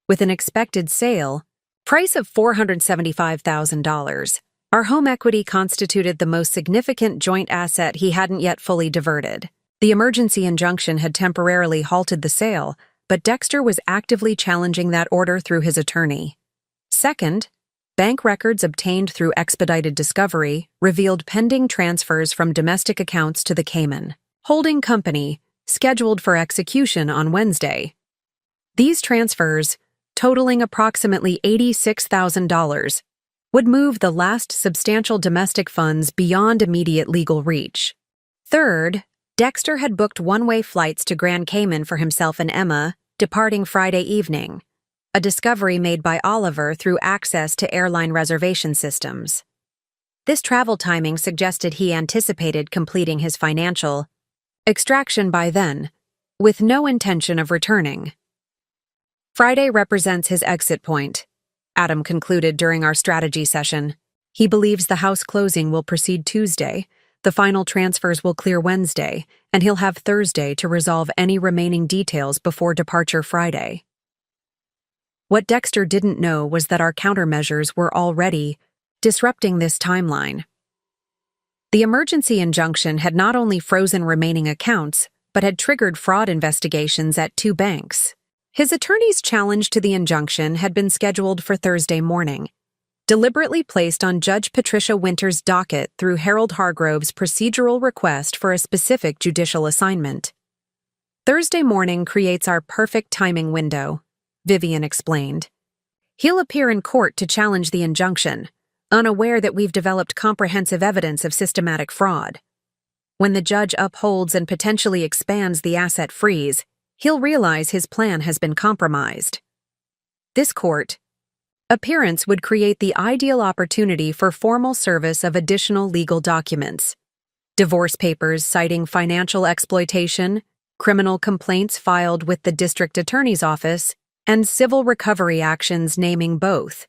With an expected sale price of $475,000, our home equity constituted the most significant joint asset he hadn't yet fully diverted. The emergency injunction had temporarily halted the sale, but Dexter was actively challenging that order through his attorney. Second, bank records obtained through expedited discovery revealed pending transfers from domestic accounts to the Cayman holding company, scheduled for execution on Wednesday. These transfers, totaling approximately $86,000, would move the last substantial domestic funds beyond immediate legal reach. Third, Dexter had booked one-way flights to Grand Cayman for himself and Emma, departing Friday evening, a discovery made by Oliver through access to airline reservation systems. This travel timing suggested he anticipated completing his financial extraction by then, with no intention of returning. Friday represents his exit point, Adam concluded during our strategy session. He believes the house closing will proceed Tuesday, the final transfers will clear Wednesday, and he'll have Thursday to resolve any remaining details before departure Friday. What Dexter didn't know was that our countermeasures were already disrupting this timeline. The emergency injunction had not only frozen remaining accounts, but had triggered fraud investigations at 2 banks. His attorney's challenge to the injunction had been scheduled for Thursday morning, deliberately placed on Judge Patricia Winter's docket through Harold Hargrove's procedural request for a specific judicial assignment. Thursday morning creates our perfect timing window, Vivian explained. He'll appear in court to challenge the injunction, unaware that we've developed comprehensive evidence of systematic fraud. When the judge upholds and potentially expands the asset freeze, he'll realize his plan has been compromised. This court appearance would create the ideal opportunity for formal service of additional legal documents. Divorce papers citing financial exploitation, criminal complaints filed with the district attorney's office, and civil recovery actions naming both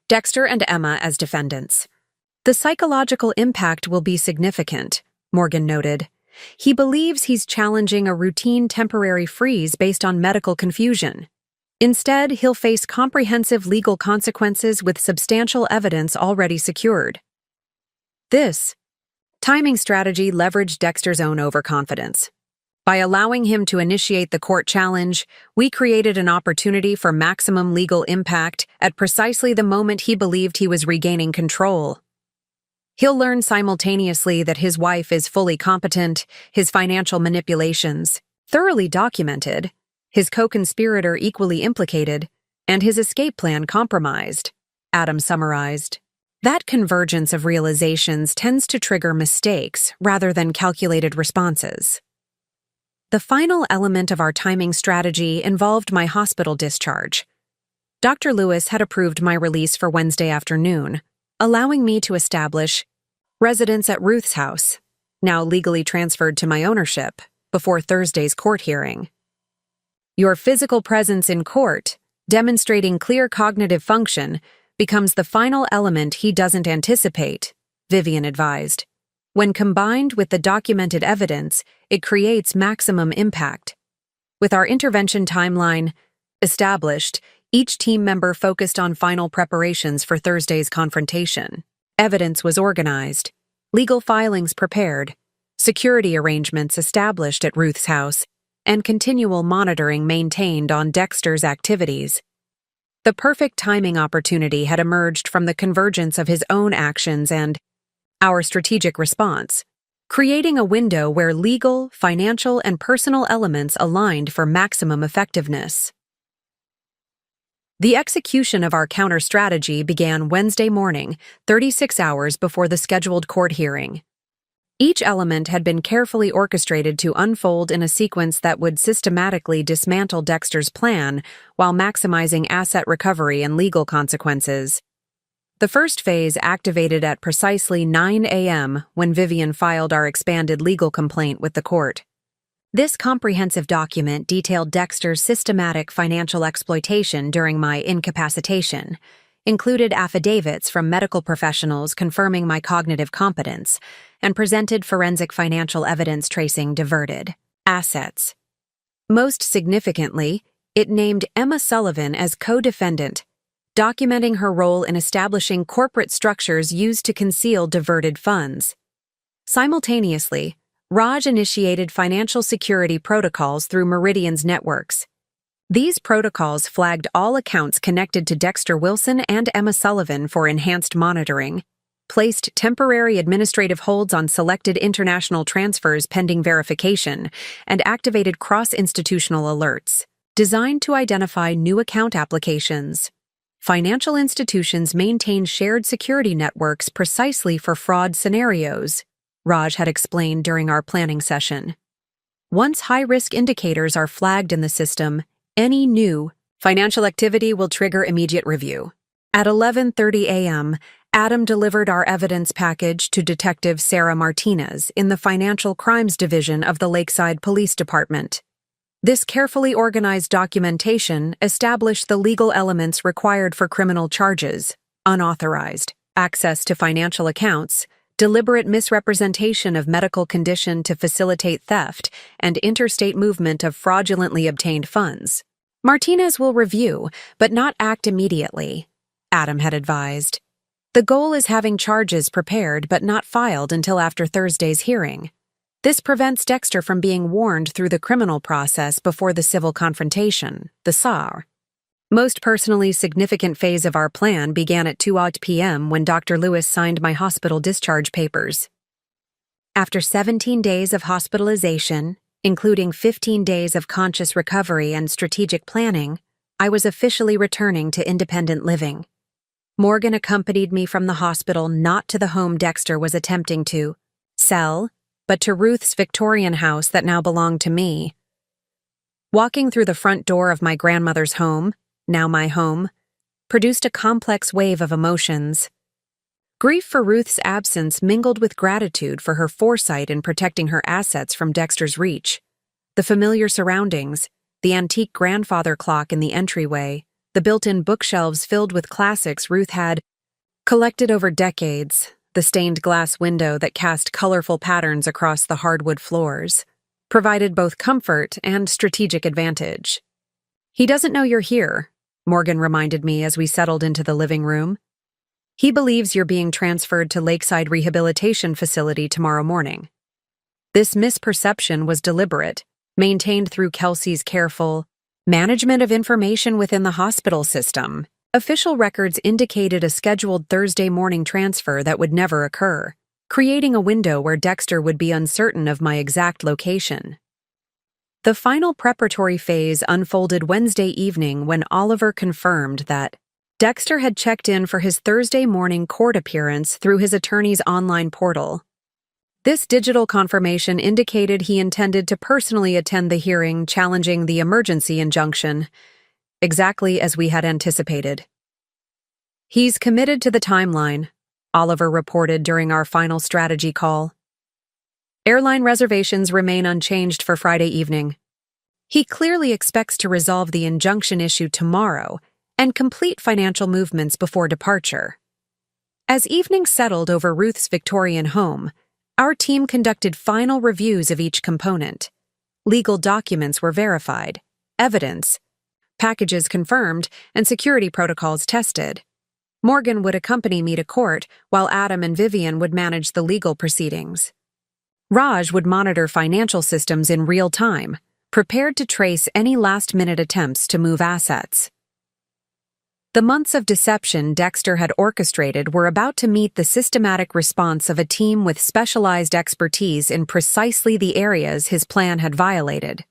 Dexter and Emma as defendants. The psychological impact will be significant, Morgan noted. He believes he's challenging a routine temporary freeze based on medical confusion. Instead, he'll face comprehensive legal consequences with substantial evidence already secured. This timing strategy leveraged Dexter's own overconfidence. By allowing him to initiate the court challenge, we created an opportunity for maximum legal impact at precisely the moment he believed he was regaining control. He'll learn simultaneously that his wife is fully competent, his financial manipulations thoroughly documented, his co-conspirator equally implicated, and his escape plan compromised, Adam summarized. That convergence of realizations tends to trigger mistakes rather than calculated responses. The final element of our timing strategy involved my hospital discharge. Dr. Lewis had approved my release for Wednesday afternoon, allowing me to establish residence at Ruth's house, now legally transferred to my ownership, before Thursday's court hearing. Your physical presence in court, demonstrating clear cognitive function, becomes the final element he doesn't anticipate, Vivian advised. When combined with the documented evidence, it creates maximum impact. With our intervention timeline established, each team member focused on final preparations for Thursday's confrontation. Evidence was organized, legal filings prepared, security arrangements established at Ruth's house, and continual monitoring maintained on Dexter's activities. The perfect timing opportunity had emerged from the convergence of his own actions and our strategic response, creating a window where legal, financial, and personal elements aligned for maximum effectiveness. The execution of our counter-strategy began Wednesday morning, 36 hours before the scheduled court hearing. Each element had been carefully orchestrated to unfold in a sequence that would systematically dismantle Dexter's plan while maximizing asset recovery and legal consequences. The first phase activated at precisely 9 a.m. when Vivian filed our expanded legal complaint with the court. This comprehensive document detailed Dexter's systematic financial exploitation during my incapacitation, included affidavits from medical professionals confirming my cognitive competence, and presented forensic financial evidence tracing diverted assets. Most significantly, it named Emma Sullivan as co-defendant, documenting her role in establishing corporate structures used to conceal diverted funds. Simultaneously, Raj initiated financial security protocols through Meridian's networks. These protocols flagged all accounts connected to Dexter Wilson and Emma Sullivan for enhanced monitoring, placed temporary administrative holds on selected international transfers pending verification, and activated cross-institutional alerts, designed to identify new account applications. Financial institutions maintain shared security networks precisely for fraud scenarios, Raj had explained during our planning session. Once high-risk indicators are flagged in the system, any new financial activity will trigger immediate review. At 11:30 a.m., Adam delivered our evidence package to Detective Sarah Martinez in the Financial Crimes Division of the Lakeside Police Department. This carefully organized documentation established the legal elements required for criminal charges: unauthorized access to financial accounts, deliberate misrepresentation of medical condition to facilitate theft, and interstate movement of fraudulently obtained funds. Martinez will review, but not act immediately, Adam had advised. The goal is having charges prepared but not filed until after Thursday's hearing. This prevents Dexter from being warned through the criminal process before the civil confrontation, the SAR. Most personally significant phase of our plan began at 2:00 p.m. when Dr. Lewis signed my hospital discharge papers. After 17 days of hospitalization, including 15 days of conscious recovery and strategic planning, I was officially returning to independent living. Morgan accompanied me from the hospital not to the home Dexter was attempting to sell, but to Ruth's Victorian house that now belonged to me. Walking through the front door of my grandmother's home, now my home, produced a complex wave of emotions. Grief for Ruth's absence mingled with gratitude for her foresight in protecting her assets from Dexter's reach. The familiar surroundings, the antique grandfather clock in the entryway, the built-in bookshelves filled with classics Ruth had collected over decades, the stained glass window that cast colorful patterns across the hardwood floors, provided both comfort and strategic advantage. "He doesn't know you're here," Morgan reminded me as we settled into the living room. "He believes you're being transferred to Lakeside Rehabilitation Facility tomorrow morning." This misperception was deliberate, maintained through Kelsey's careful management of information within the hospital system. Official records indicated a scheduled Thursday morning transfer that would never occur, creating a window where Dexter would be uncertain of my exact location. The final preparatory phase unfolded Wednesday evening when Oliver confirmed that Dexter had checked in for his Thursday morning court appearance through his attorney's online portal. This digital confirmation indicated he intended to personally attend the hearing challenging the emergency injunction, exactly as we had anticipated. "He's committed to the timeline," Oliver reported during our final strategy call. "Airline reservations remain unchanged for Friday evening. He clearly expects to resolve the injunction issue tomorrow, and complete financial movements before departure. As evening settled over Ruth's Victorian home, our team conducted final reviews of each component. Legal documents were verified, evidence, packages confirmed, and security protocols tested. Morgan would accompany me to court, while Adam and Vivian would manage the legal proceedings. Raj would monitor financial systems in real time, prepared to trace any last-minute attempts to move assets. The months of deception Dexter had orchestrated were about to meet the systematic response of a team with specialized expertise in precisely the areas his plan had violated.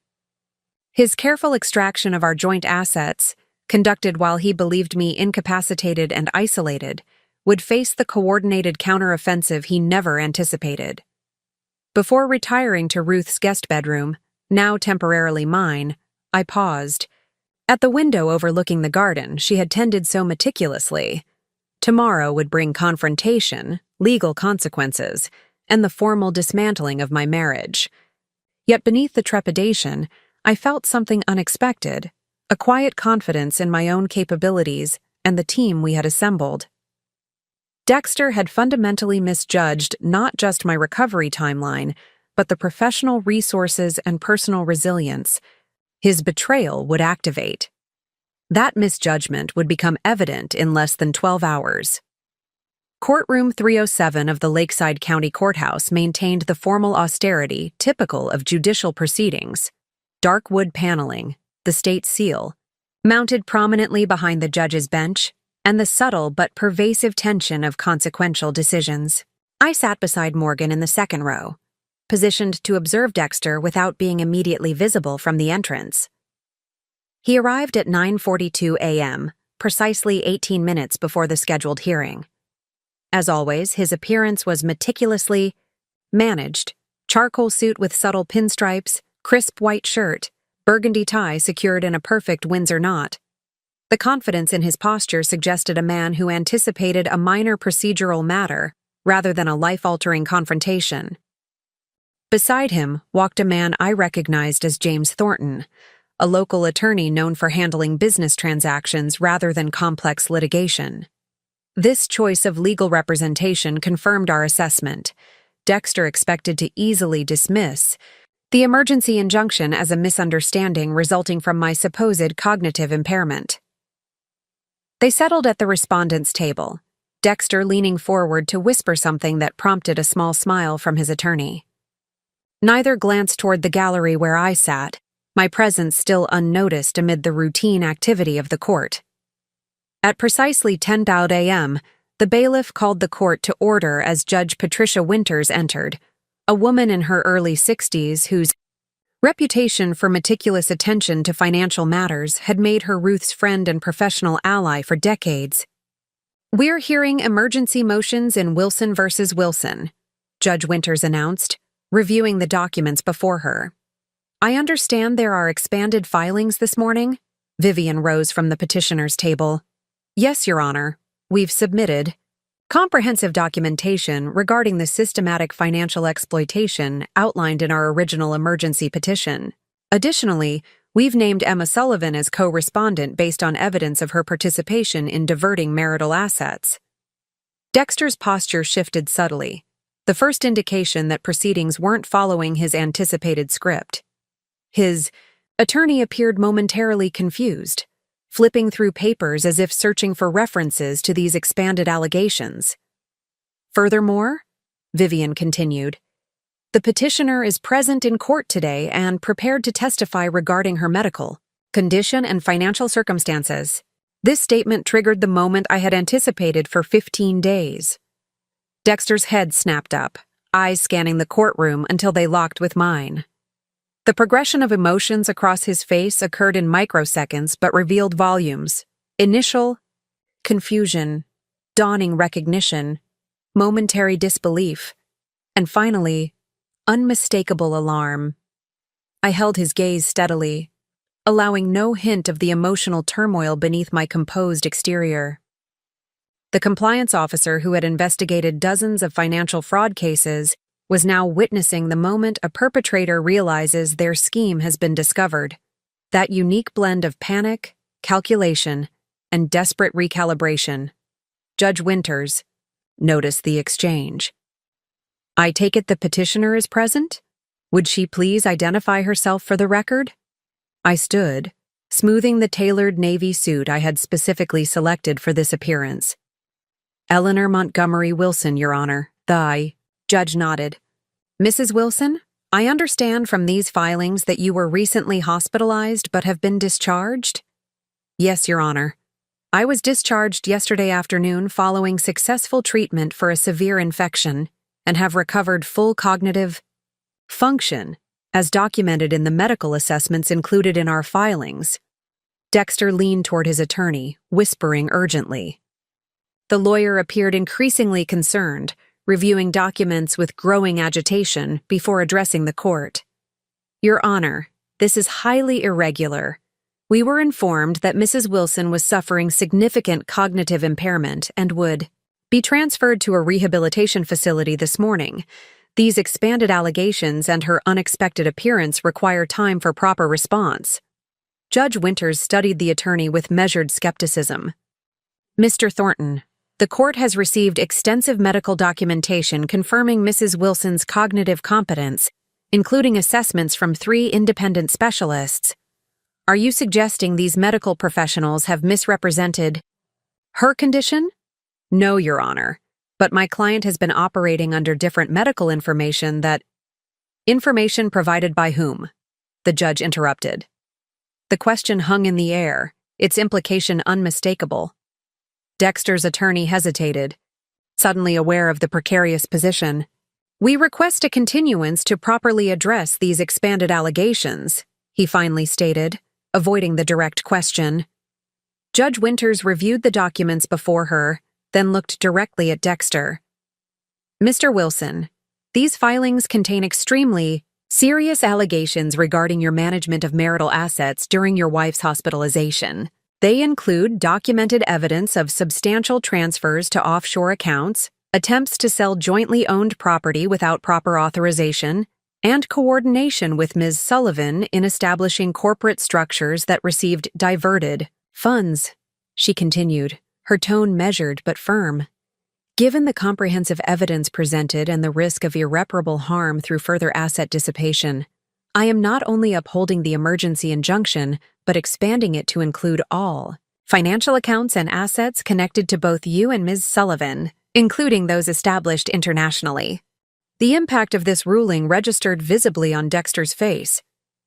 His careful extraction of our joint assets, conducted while he believed me incapacitated and isolated, would face the coordinated counteroffensive he never anticipated. Before retiring to Ruth's guest bedroom, now temporarily mine, I paused. At the window overlooking the garden she had tended so meticulously. Tomorrow would bring confrontation, legal consequences, and the formal dismantling of my marriage. Yet beneath the trepidation, I felt something unexpected, a quiet confidence in my own capabilities and the team we had assembled. Dexter had fundamentally misjudged not just my recovery timeline, but the professional resources and personal resilience his betrayal would activate. That misjudgment would become evident in less than 12 hours. Courtroom 307 of the Lakeside County Courthouse maintained the formal austerity typical of judicial proceedings. Dark wood paneling, the state seal, mounted prominently behind the judge's bench, and the subtle but pervasive tension of consequential decisions. I sat beside Morgan in the second row, positioned to observe Dexter without being immediately visible from the entrance. He arrived at 9:42 a.m., precisely 18 minutes before the scheduled hearing. As always, his appearance was meticulously managed: charcoal suit with subtle pinstripes, crisp white shirt, burgundy tie secured in a perfect Windsor knot. The confidence in his posture suggested a man who anticipated a minor procedural matter rather than a life-altering confrontation. Beside him walked a man I recognized as James Thornton, a local attorney known for handling business transactions rather than complex litigation. This choice of legal representation confirmed our assessment. Dexter expected to easily dismiss the emergency injunction as a misunderstanding resulting from my supposed cognitive impairment. They settled at the respondent's table, Dexter leaning forward to whisper something that prompted a small smile from his attorney. Neither glanced toward the gallery where I sat, my presence still unnoticed amid the routine activity of the court. At precisely 10:00 a.m., the bailiff called the court to order as Judge Patricia Winters entered, a woman in her early 60s whose reputation for meticulous attention to financial matters had made her Ruth's friend and professional ally for decades. "We're hearing emergency motions in Wilson versus Wilson," Judge Winters announced, reviewing the documents before her. "I understand there are expanded filings this morning?" Vivian rose from the petitioner's table. "Yes, Your Honor. We've submitted comprehensive documentation regarding the systematic financial exploitation outlined in our original emergency petition. Additionally, we've named Emma Sullivan as co-respondent based on evidence of her participation in diverting marital assets." Dexter's posture shifted subtly, the first indication that proceedings weren't following his anticipated script. His attorney appeared momentarily confused, flipping through papers as if searching for references to these expanded allegations. "Furthermore," Vivian continued, "the petitioner is present in court today and prepared to testify regarding her medical condition and financial circumstances. This statement triggered the moment I had anticipated for 15 days. Dexter's head snapped up, eyes scanning the courtroom until they locked with mine. The progression of emotions across his face occurred in microseconds but revealed volumes: initial confusion, dawning recognition, momentary disbelief, and finally, unmistakable alarm. I held his gaze steadily, allowing no hint of the emotional turmoil beneath my composed exterior. The compliance officer who had investigated dozens of financial fraud cases was now witnessing the moment a perpetrator realizes their scheme has been discovered. That unique blend of panic, calculation, and desperate recalibration. Judge Winters noticed the exchange. I take it the petitioner is present? Would she please identify herself for the record? I stood, smoothing the tailored navy suit I had specifically selected for this appearance. Eleanor Montgomery Wilson, Your Honor. The judge nodded. Mrs. Wilson, I understand from these filings that you were recently hospitalized but have been discharged? Yes, Your Honor. I was discharged yesterday afternoon following successful treatment for a severe infection and have recovered full cognitive function, as documented in the medical assessments included in our filings. Dexter leaned toward his attorney, whispering urgently. The lawyer appeared increasingly concerned, reviewing documents with growing agitation before addressing the court. Your Honor, this is highly irregular. We were informed that Mrs. Wilson was suffering significant cognitive impairment and would be transferred to a rehabilitation facility this morning. These expanded allegations and her unexpected appearance require time for proper response. Judge Winters studied the attorney with measured skepticism. Mr. Thornton, the court has received extensive medical documentation confirming Mrs. Wilson's cognitive competence, including assessments from 3 independent specialists. Are you suggesting these medical professionals have misrepresented her condition? No, Your Honor, but my client has been operating under different medical information Information provided by whom? The judge interrupted. The question hung in the air, its implication unmistakable. Dexter's attorney hesitated, suddenly aware of the precarious position. We request a continuance to properly address these expanded allegations, he finally stated, avoiding the direct question. Judge Winters reviewed the documents before her, then looked directly at Dexter. Mr. Wilson, these filings contain extremely serious allegations regarding your management of marital assets during your wife's hospitalization. They include documented evidence of substantial transfers to offshore accounts, attempts to sell jointly owned property without proper authorization, and coordination with Ms. Sullivan in establishing corporate structures that received diverted funds, she continued, her tone measured but firm. Given the comprehensive evidence presented and the risk of irreparable harm through further asset dissipation, I am not only upholding the emergency injunction, but expanding it to include all financial accounts and assets connected to both you and Ms. Sullivan, including those established internationally. The impact of this ruling registered visibly on Dexter's face,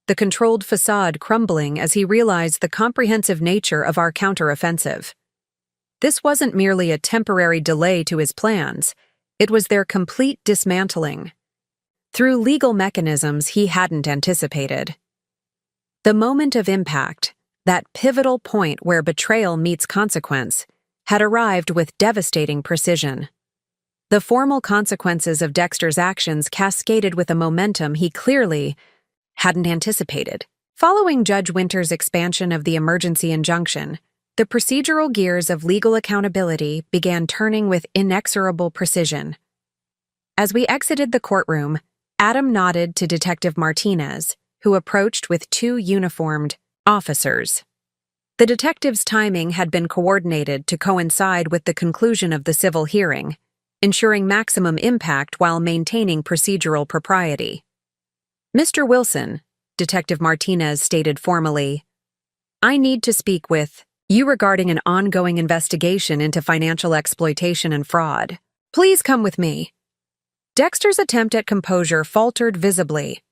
the controlled facade crumbling as he realized the comprehensive nature of our counteroffensive. This wasn't merely a temporary delay to his plans, it was their complete dismantling, through legal mechanisms he hadn't anticipated. The moment of impact, that pivotal point where betrayal meets consequence, had arrived with devastating precision. The formal consequences of Dexter's actions cascaded with a momentum he clearly hadn't anticipated. Following Judge Winters' expansion of the emergency injunction, the procedural gears of legal accountability began turning with inexorable precision. As we exited the courtroom, Adam nodded to Detective Martinez, who approached with 2 uniformed officers. The detective's timing had been coordinated to coincide with the conclusion of the civil hearing, ensuring maximum impact while maintaining procedural propriety. Mr. Wilson, Detective Martinez stated formally, I need to speak with you regarding an ongoing investigation into financial exploitation and fraud. Please come with me. Dexter's attempt at composure faltered visibly.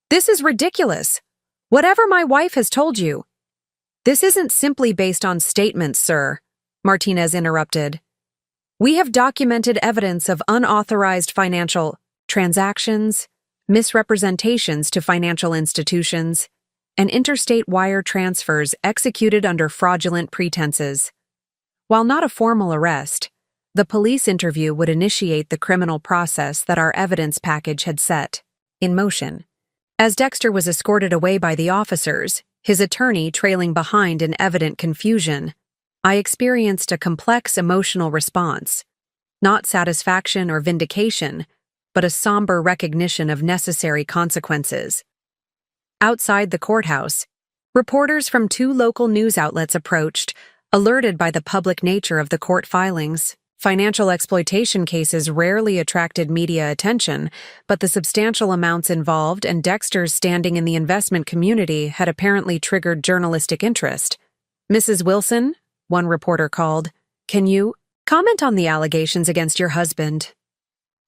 This is ridiculous. Whatever my wife has told you. This isn't simply based on statements, sir, Martinez interrupted. We have documented evidence of unauthorized financial transactions, misrepresentations to financial institutions, and interstate wire transfers executed under fraudulent pretenses. While not a formal arrest, the police interview would initiate the criminal process that our evidence package had set in motion. As Dexter was escorted away by the officers, his attorney trailing behind in evident confusion, I experienced a complex emotional response, not satisfaction or vindication, but a somber recognition of necessary consequences. Outside the courthouse, reporters from 2 local news outlets approached, Alerted by the public nature of the court filings, financial exploitation cases rarely attracted media attention, but the substantial amounts involved and Dexter's standing in the investment community had apparently triggered journalistic interest. "Mrs. Wilson," one reporter called, "can you comment on the allegations against your husband?"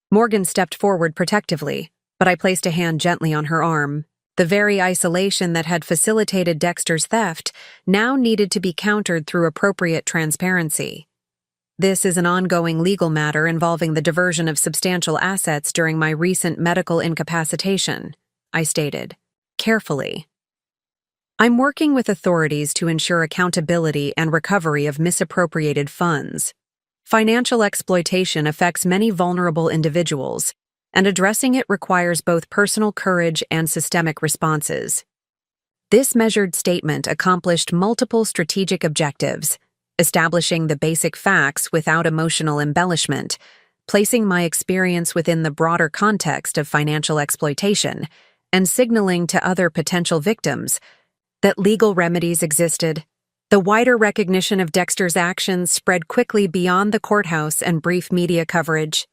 Morgan stepped forward protectively, but I placed a hand gently on her arm. The very isolation that had facilitated Dexter's theft now needed to be countered through appropriate transparency. "This is an ongoing legal matter involving the diversion of substantial assets during my recent medical incapacitation," I stated, carefully. "I'm working with authorities to ensure accountability and recovery of misappropriated funds. Financial exploitation affects many vulnerable individuals, and addressing it requires both personal courage and systemic responses." This measured statement accomplished multiple strategic objectives, establishing the basic facts without emotional embellishment, placing my experience within the broader context of financial exploitation, and signaling to other potential victims that legal remedies existed. The wider recognition of Dexter's actions spread quickly beyond the courthouse and brief media coverage.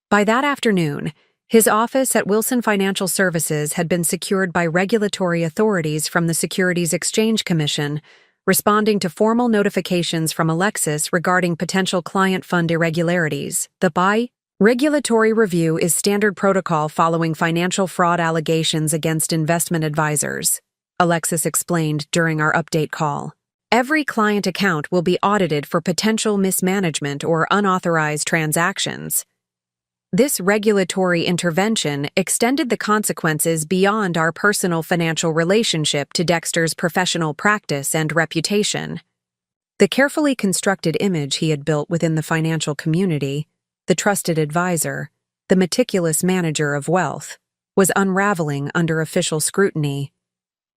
By that afternoon, his office at Wilson Financial Services had been secured by regulatory authorities from the Securities Exchange Commission, responding to formal notifications from Alexis regarding potential client fund irregularities. The regulatory review is standard protocol following financial fraud allegations against investment advisors, Alexis explained during our update call. "Every client account will be audited for potential mismanagement or unauthorized transactions." This regulatory intervention extended the consequences beyond our personal financial relationship to Dexter's professional practice and reputation. The carefully constructed image he had built within the financial community, the trusted advisor, the meticulous manager of wealth, was unraveling under official scrutiny.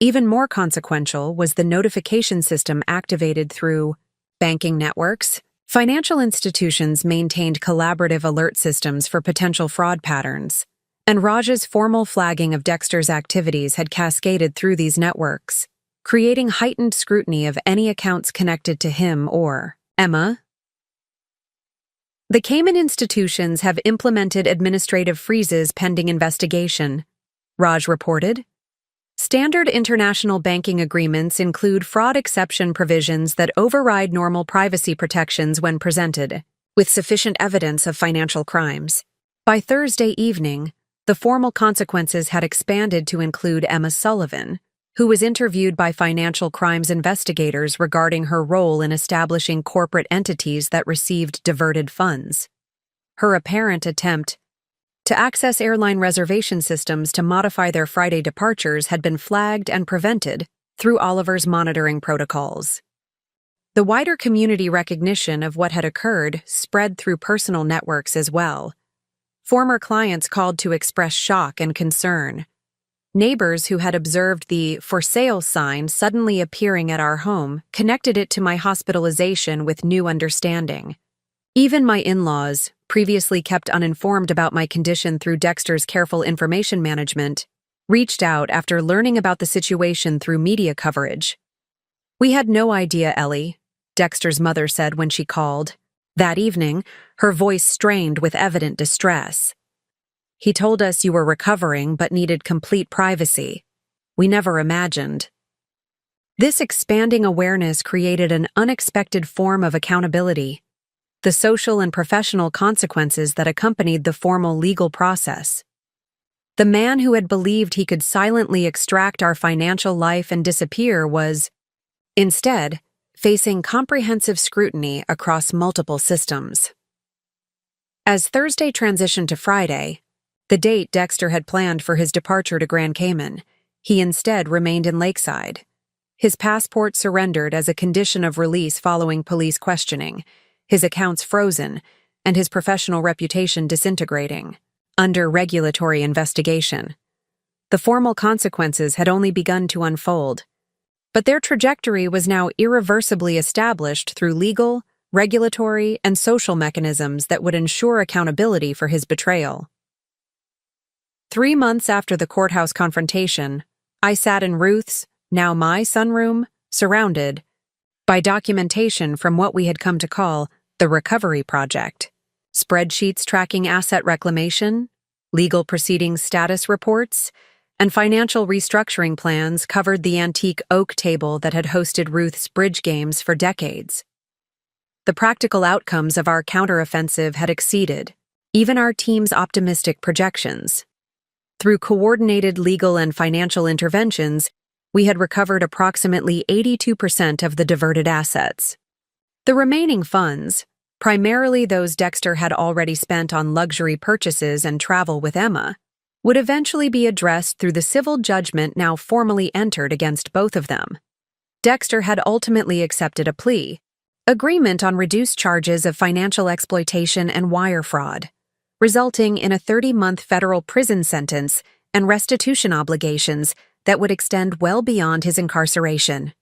Even more consequential was the notification system activated through banking networks. Financial institutions maintained collaborative alert systems for potential fraud patterns, and Raj's formal flagging of Dexter's activities had cascaded through these networks, creating heightened scrutiny of any accounts connected to him or Emma. "The Cayman institutions have implemented administrative freezes pending investigation," Raj reported. "Standard international banking agreements include fraud exception provisions that override normal privacy protections when presented with sufficient evidence of financial crimes." By Thursday evening, the formal consequences had expanded to include Emma Sullivan, who was interviewed by financial crimes investigators regarding her role in establishing corporate entities that received diverted funds. Her apparent attempt to access airline reservation systems to modify their Friday departures had been flagged and prevented through Oliver's monitoring protocols. The wider community recognition of what had occurred spread through personal networks as well. Former clients called to express shock and concern. Neighbors who had observed the "for sale" sign suddenly appearing at our home connected it to my hospitalization with new understanding. Even my in-laws, previously kept uninformed about my condition through Dexter's careful information management, reached out after learning about the situation through media coverage. "We had no idea, Ellie," Dexter's mother said when she called. That evening, her voice strained with evident distress. "He told us you were recovering but needed complete privacy. We never imagined." This expanding awareness created an unexpected form of accountability. The social and professional consequences that accompanied the formal legal process. The man who had believed he could silently extract our financial life and disappear was, instead, facing comprehensive scrutiny across multiple systems. As Thursday transitioned to Friday, the date Dexter had planned for his departure to Grand Cayman, he instead remained in Lakeside. His passport surrendered as a condition of release following police questioning, his accounts frozen, and his professional reputation disintegrating, under regulatory investigation. The formal consequences had only begun to unfold, but their trajectory was now irreversibly established through legal, regulatory, and social mechanisms that would ensure accountability for his betrayal. 3 months after the courthouse confrontation, I sat in Ruth's, now my sunroom, surrounded by documentation from what we had come to call the Recovery Project. Spreadsheets tracking asset reclamation, legal proceedings status reports, and financial restructuring plans covered the antique oak table that had hosted Ruth's bridge games for decades. The practical outcomes of our counteroffensive had exceeded even our team's optimistic projections. Through coordinated legal and financial interventions, we had recovered approximately 82% of the diverted assets. The remaining funds, primarily those Dexter had already spent on luxury purchases and travel with Emma, would eventually be addressed through the civil judgment now formally entered against both of them. Dexter had ultimately accepted a plea agreement on reduced charges of financial exploitation and wire fraud, resulting in a 30-month federal prison sentence and restitution obligations that would extend well beyond his incarceration.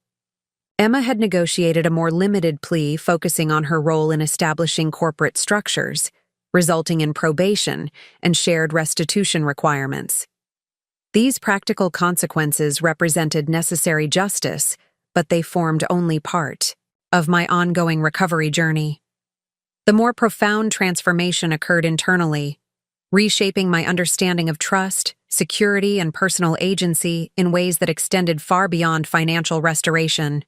Emma had negotiated a more limited plea focusing on her role in establishing corporate structures, resulting in probation and shared restitution requirements. These practical consequences represented necessary justice, but they formed only part of my ongoing recovery journey. The more profound transformation occurred internally, reshaping my understanding of trust, security, and personal agency in ways that extended far beyond financial restoration.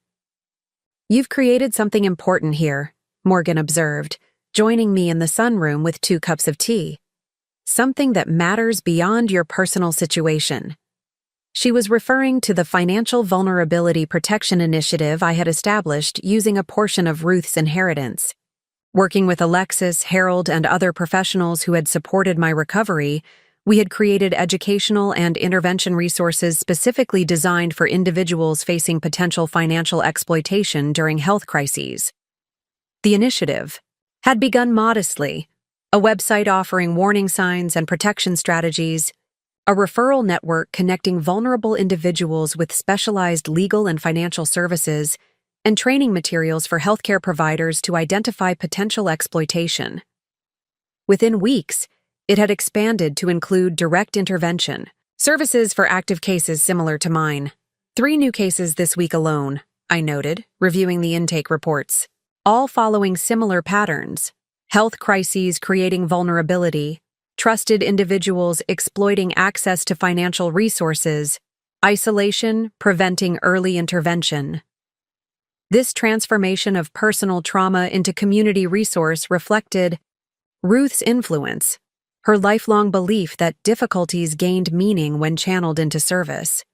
"You've created something important here," Morgan observed, joining me in the sunroom with 2 cups of tea. "Something that matters beyond your personal situation." She was referring to the Financial Vulnerability Protection Initiative I had established using a portion of Ruth's inheritance. Working with Alexis, Harold, and other professionals who had supported my recovery, we had created educational and intervention resources specifically designed for individuals facing potential financial exploitation during health crises. The initiative had begun modestly, a website offering warning signs and protection strategies, a referral network connecting vulnerable individuals with specialized legal and financial services, and training materials for healthcare providers to identify potential exploitation. Within weeks, it had expanded to include direct intervention, services for active cases similar to mine. 3 new cases this week alone, I noted, reviewing the intake reports, all following similar patterns: health crises creating vulnerability, trusted individuals exploiting access to financial resources, isolation preventing early intervention. This transformation of personal trauma into community resource reflected Ruth's influence, her lifelong belief that difficulties gained meaning when channeled into service.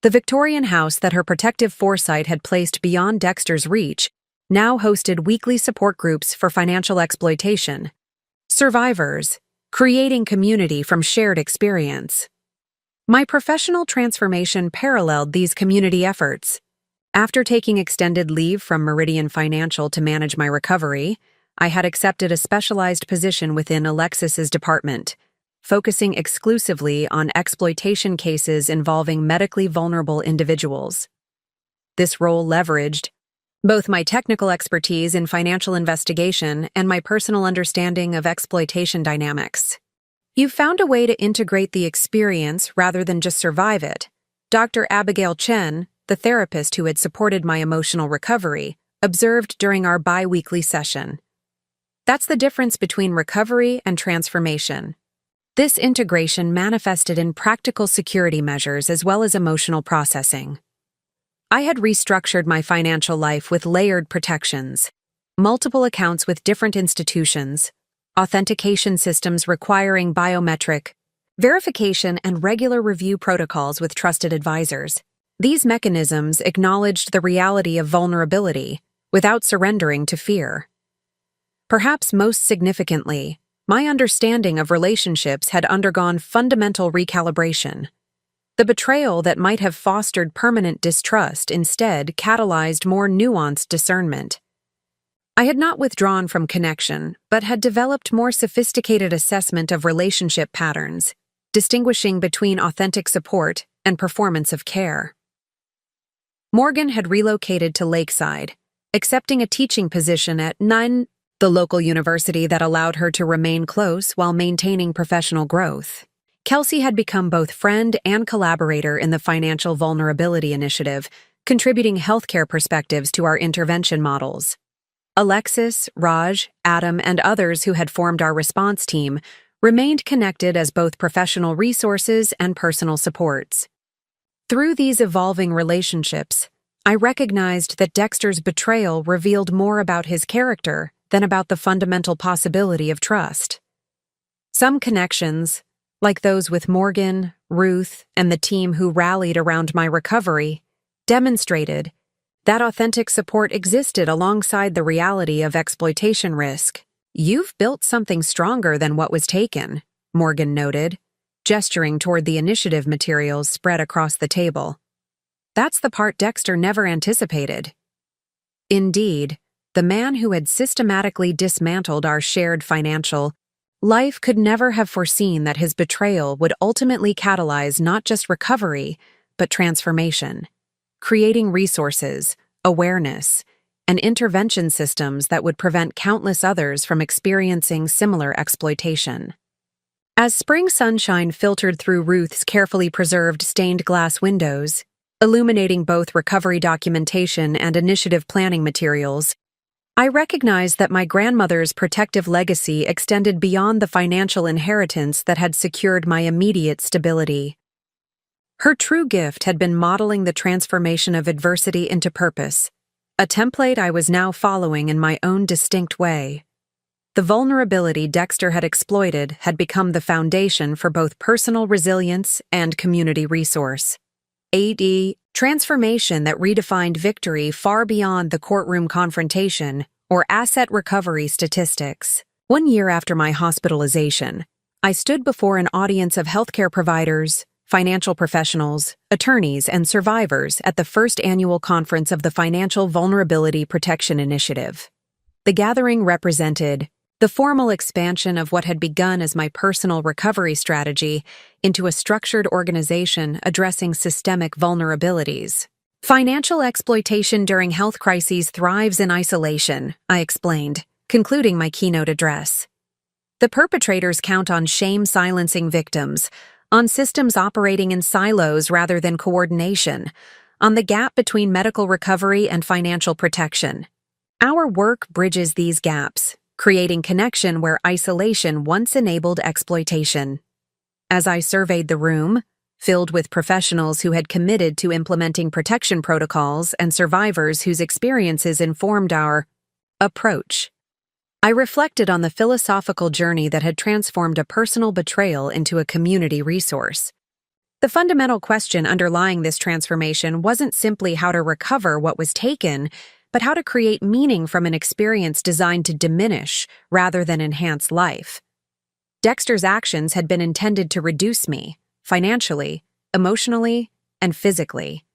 The Victorian house that her protective foresight had placed beyond Dexter's reach now hosted weekly support groups for financial exploitation, survivors, creating community from shared experience. My professional transformation paralleled these community efforts. After taking extended leave from Meridian Financial to manage my recovery, I had accepted a specialized position within Alexis's department, focusing exclusively on exploitation cases involving medically vulnerable individuals. This role leveraged both my technical expertise in financial investigation and my personal understanding of exploitation dynamics. "You've found a way to integrate the experience rather than just survive it," Dr. Abigail Chen, the therapist who had supported my emotional recovery, observed during our bi-weekly session. "That's the difference between recovery and transformation." This integration manifested in practical security measures as well as emotional processing. I had restructured my financial life with layered protections, multiple accounts with different institutions, authentication systems requiring biometric verification, and regular review protocols with trusted advisors. These mechanisms acknowledged the reality of vulnerability without surrendering to fear. Perhaps most significantly, my understanding of relationships had undergone fundamental recalibration. The betrayal that might have fostered permanent distrust instead catalyzed more nuanced discernment. I had not withdrawn from connection, but had developed more sophisticated assessment of relationship patterns, distinguishing between authentic support and performance of care. Morgan had relocated to Lakeside, accepting a teaching position at NUN, the local university that allowed her to remain close while maintaining professional growth. Kelsey had become both friend and collaborator in the Financial Vulnerability Initiative, contributing healthcare perspectives to our intervention models. Alexis, Raj, Adam, and others who had formed our response team remained connected as both professional resources and personal supports. Through these evolving relationships, I recognized that Dexter's betrayal revealed more about his character than about the fundamental possibility of trust. Some connections, like those with Morgan, Ruth, and the team who rallied around my recovery, demonstrated that authentic support existed alongside the reality of exploitation risk. "You've built something stronger than what was taken," Morgan noted, gesturing toward the initiative materials spread across the table. That's the part Dexter never anticipated. Indeed, the man who had systematically dismantled our shared financial life could never have foreseen that his betrayal would ultimately catalyze not just recovery, but transformation, creating resources, awareness, and intervention systems that would prevent countless others from experiencing similar exploitation. As spring sunshine filtered through Ruth's carefully preserved stained glass windows, illuminating both recovery documentation and initiative planning materials, I recognized that my grandmother's protective legacy extended beyond the financial inheritance that had secured my immediate stability. Her true gift had been modeling the transformation of adversity into purpose, a template I was now following in my own distinct way. The vulnerability Dexter had exploited had become the foundation for both personal resilience and community resource. A.D. transformation that redefined victory far beyond the courtroom confrontation or asset recovery statistics. 1 year after my hospitalization, I stood before an audience of healthcare providers, financial professionals, attorneys, and survivors at the first annual conference of the Financial Vulnerability Protection Initiative. The gathering represented the formal expansion of what had begun as my personal recovery strategy into a structured organization addressing systemic vulnerabilities. "Financial exploitation during health crises thrives in isolation," I explained, concluding my keynote address. "The perpetrators count on shame silencing victims, on systems operating in silos rather than coordination, on the gap between medical recovery and financial protection. Our work bridges these gaps, creating connection where isolation once enabled exploitation." As I surveyed the room, filled with professionals who had committed to implementing protection protocols and survivors whose experiences informed our approach, I reflected on the philosophical journey that had transformed a personal betrayal into a community resource. The fundamental question underlying this transformation wasn't simply how to recover what was taken, but how to create meaning from an experience designed to diminish rather than enhance life. Dexter's actions had been intended to reduce me, financially, emotionally, and physically.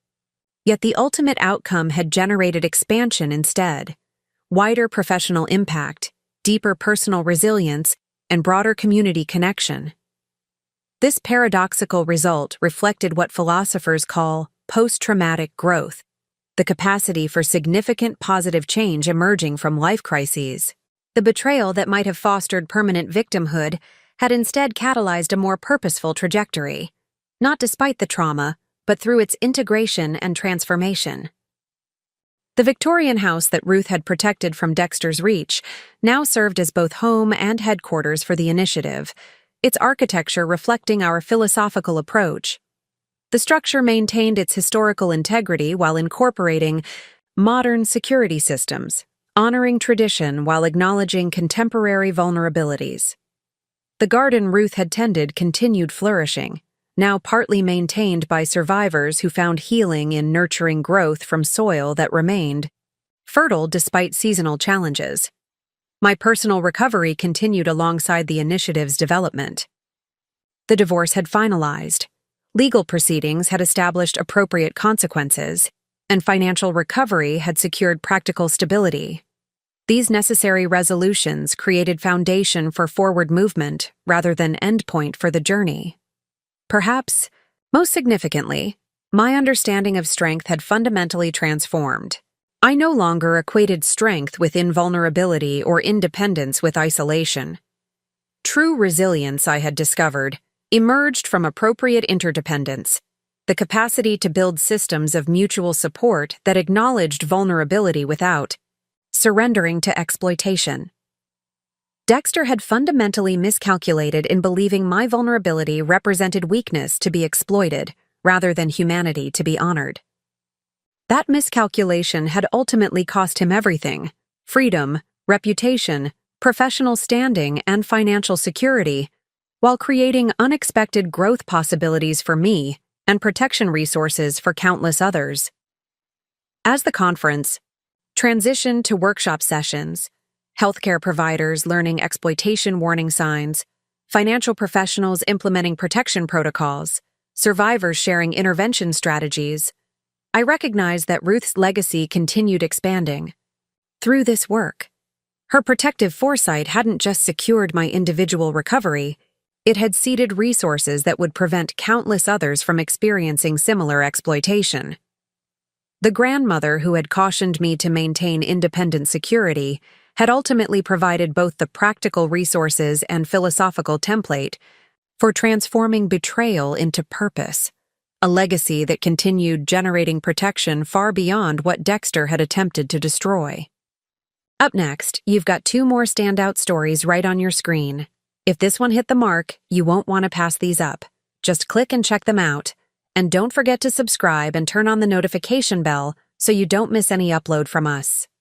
Yet the ultimate outcome had generated expansion instead, wider professional impact, deeper personal resilience, and broader community connection. This paradoxical result reflected what philosophers call post-traumatic growth, the capacity for significant positive change emerging from life crises. The betrayal that might have fostered permanent victimhood had instead catalyzed a more purposeful trajectory, not despite the trauma, but through its integration and transformation. The Victorian house that Ruth had protected from Dexter's reach now served as both home and headquarters for the initiative, its architecture reflecting our philosophical approach. The structure maintained its historical integrity while incorporating modern security systems, honoring tradition while acknowledging contemporary vulnerabilities. The garden Ruth had tended continued flourishing, now partly maintained by survivors who found healing in nurturing growth from soil that remained fertile despite seasonal challenges. My personal recovery continued alongside the initiative's development. The divorce had finalized. Legal proceedings had established appropriate consequences, and financial recovery had secured practical stability. These necessary resolutions created foundation for forward movement rather than endpoint for the journey. Perhaps, most significantly, my understanding of strength had fundamentally transformed. I no longer equated strength with invulnerability or independence with isolation. True resilience, I had discovered, emerged from appropriate interdependence, the capacity to build systems of mutual support that acknowledged vulnerability without surrendering to exploitation. Dexter had fundamentally miscalculated in believing my vulnerability represented weakness to be exploited, rather than humanity to be honored. That miscalculation had ultimately cost him everything: freedom, reputation, professional standing, and financial security, while creating unexpected growth possibilities for me and protection resources for countless others. As the conference transitioned to workshop sessions, healthcare providers learning exploitation warning signs, financial professionals implementing protection protocols, survivors sharing intervention strategies, I recognized that Ruth's legacy continued expanding. Through this work, her protective foresight hadn't just secured my individual recovery, it had seeded resources that would prevent countless others from experiencing similar exploitation. The grandmother who had cautioned me to maintain independent security had ultimately provided both the practical resources and philosophical template for transforming betrayal into purpose, a legacy that continued generating protection far beyond what Dexter had attempted to destroy. Up next, you've got 2 more standout stories right on your screen. If this one hit the mark, you won't want to pass these up. Just click and check them out. And don't forget to subscribe and turn on the notification bell so you don't miss any upload from us.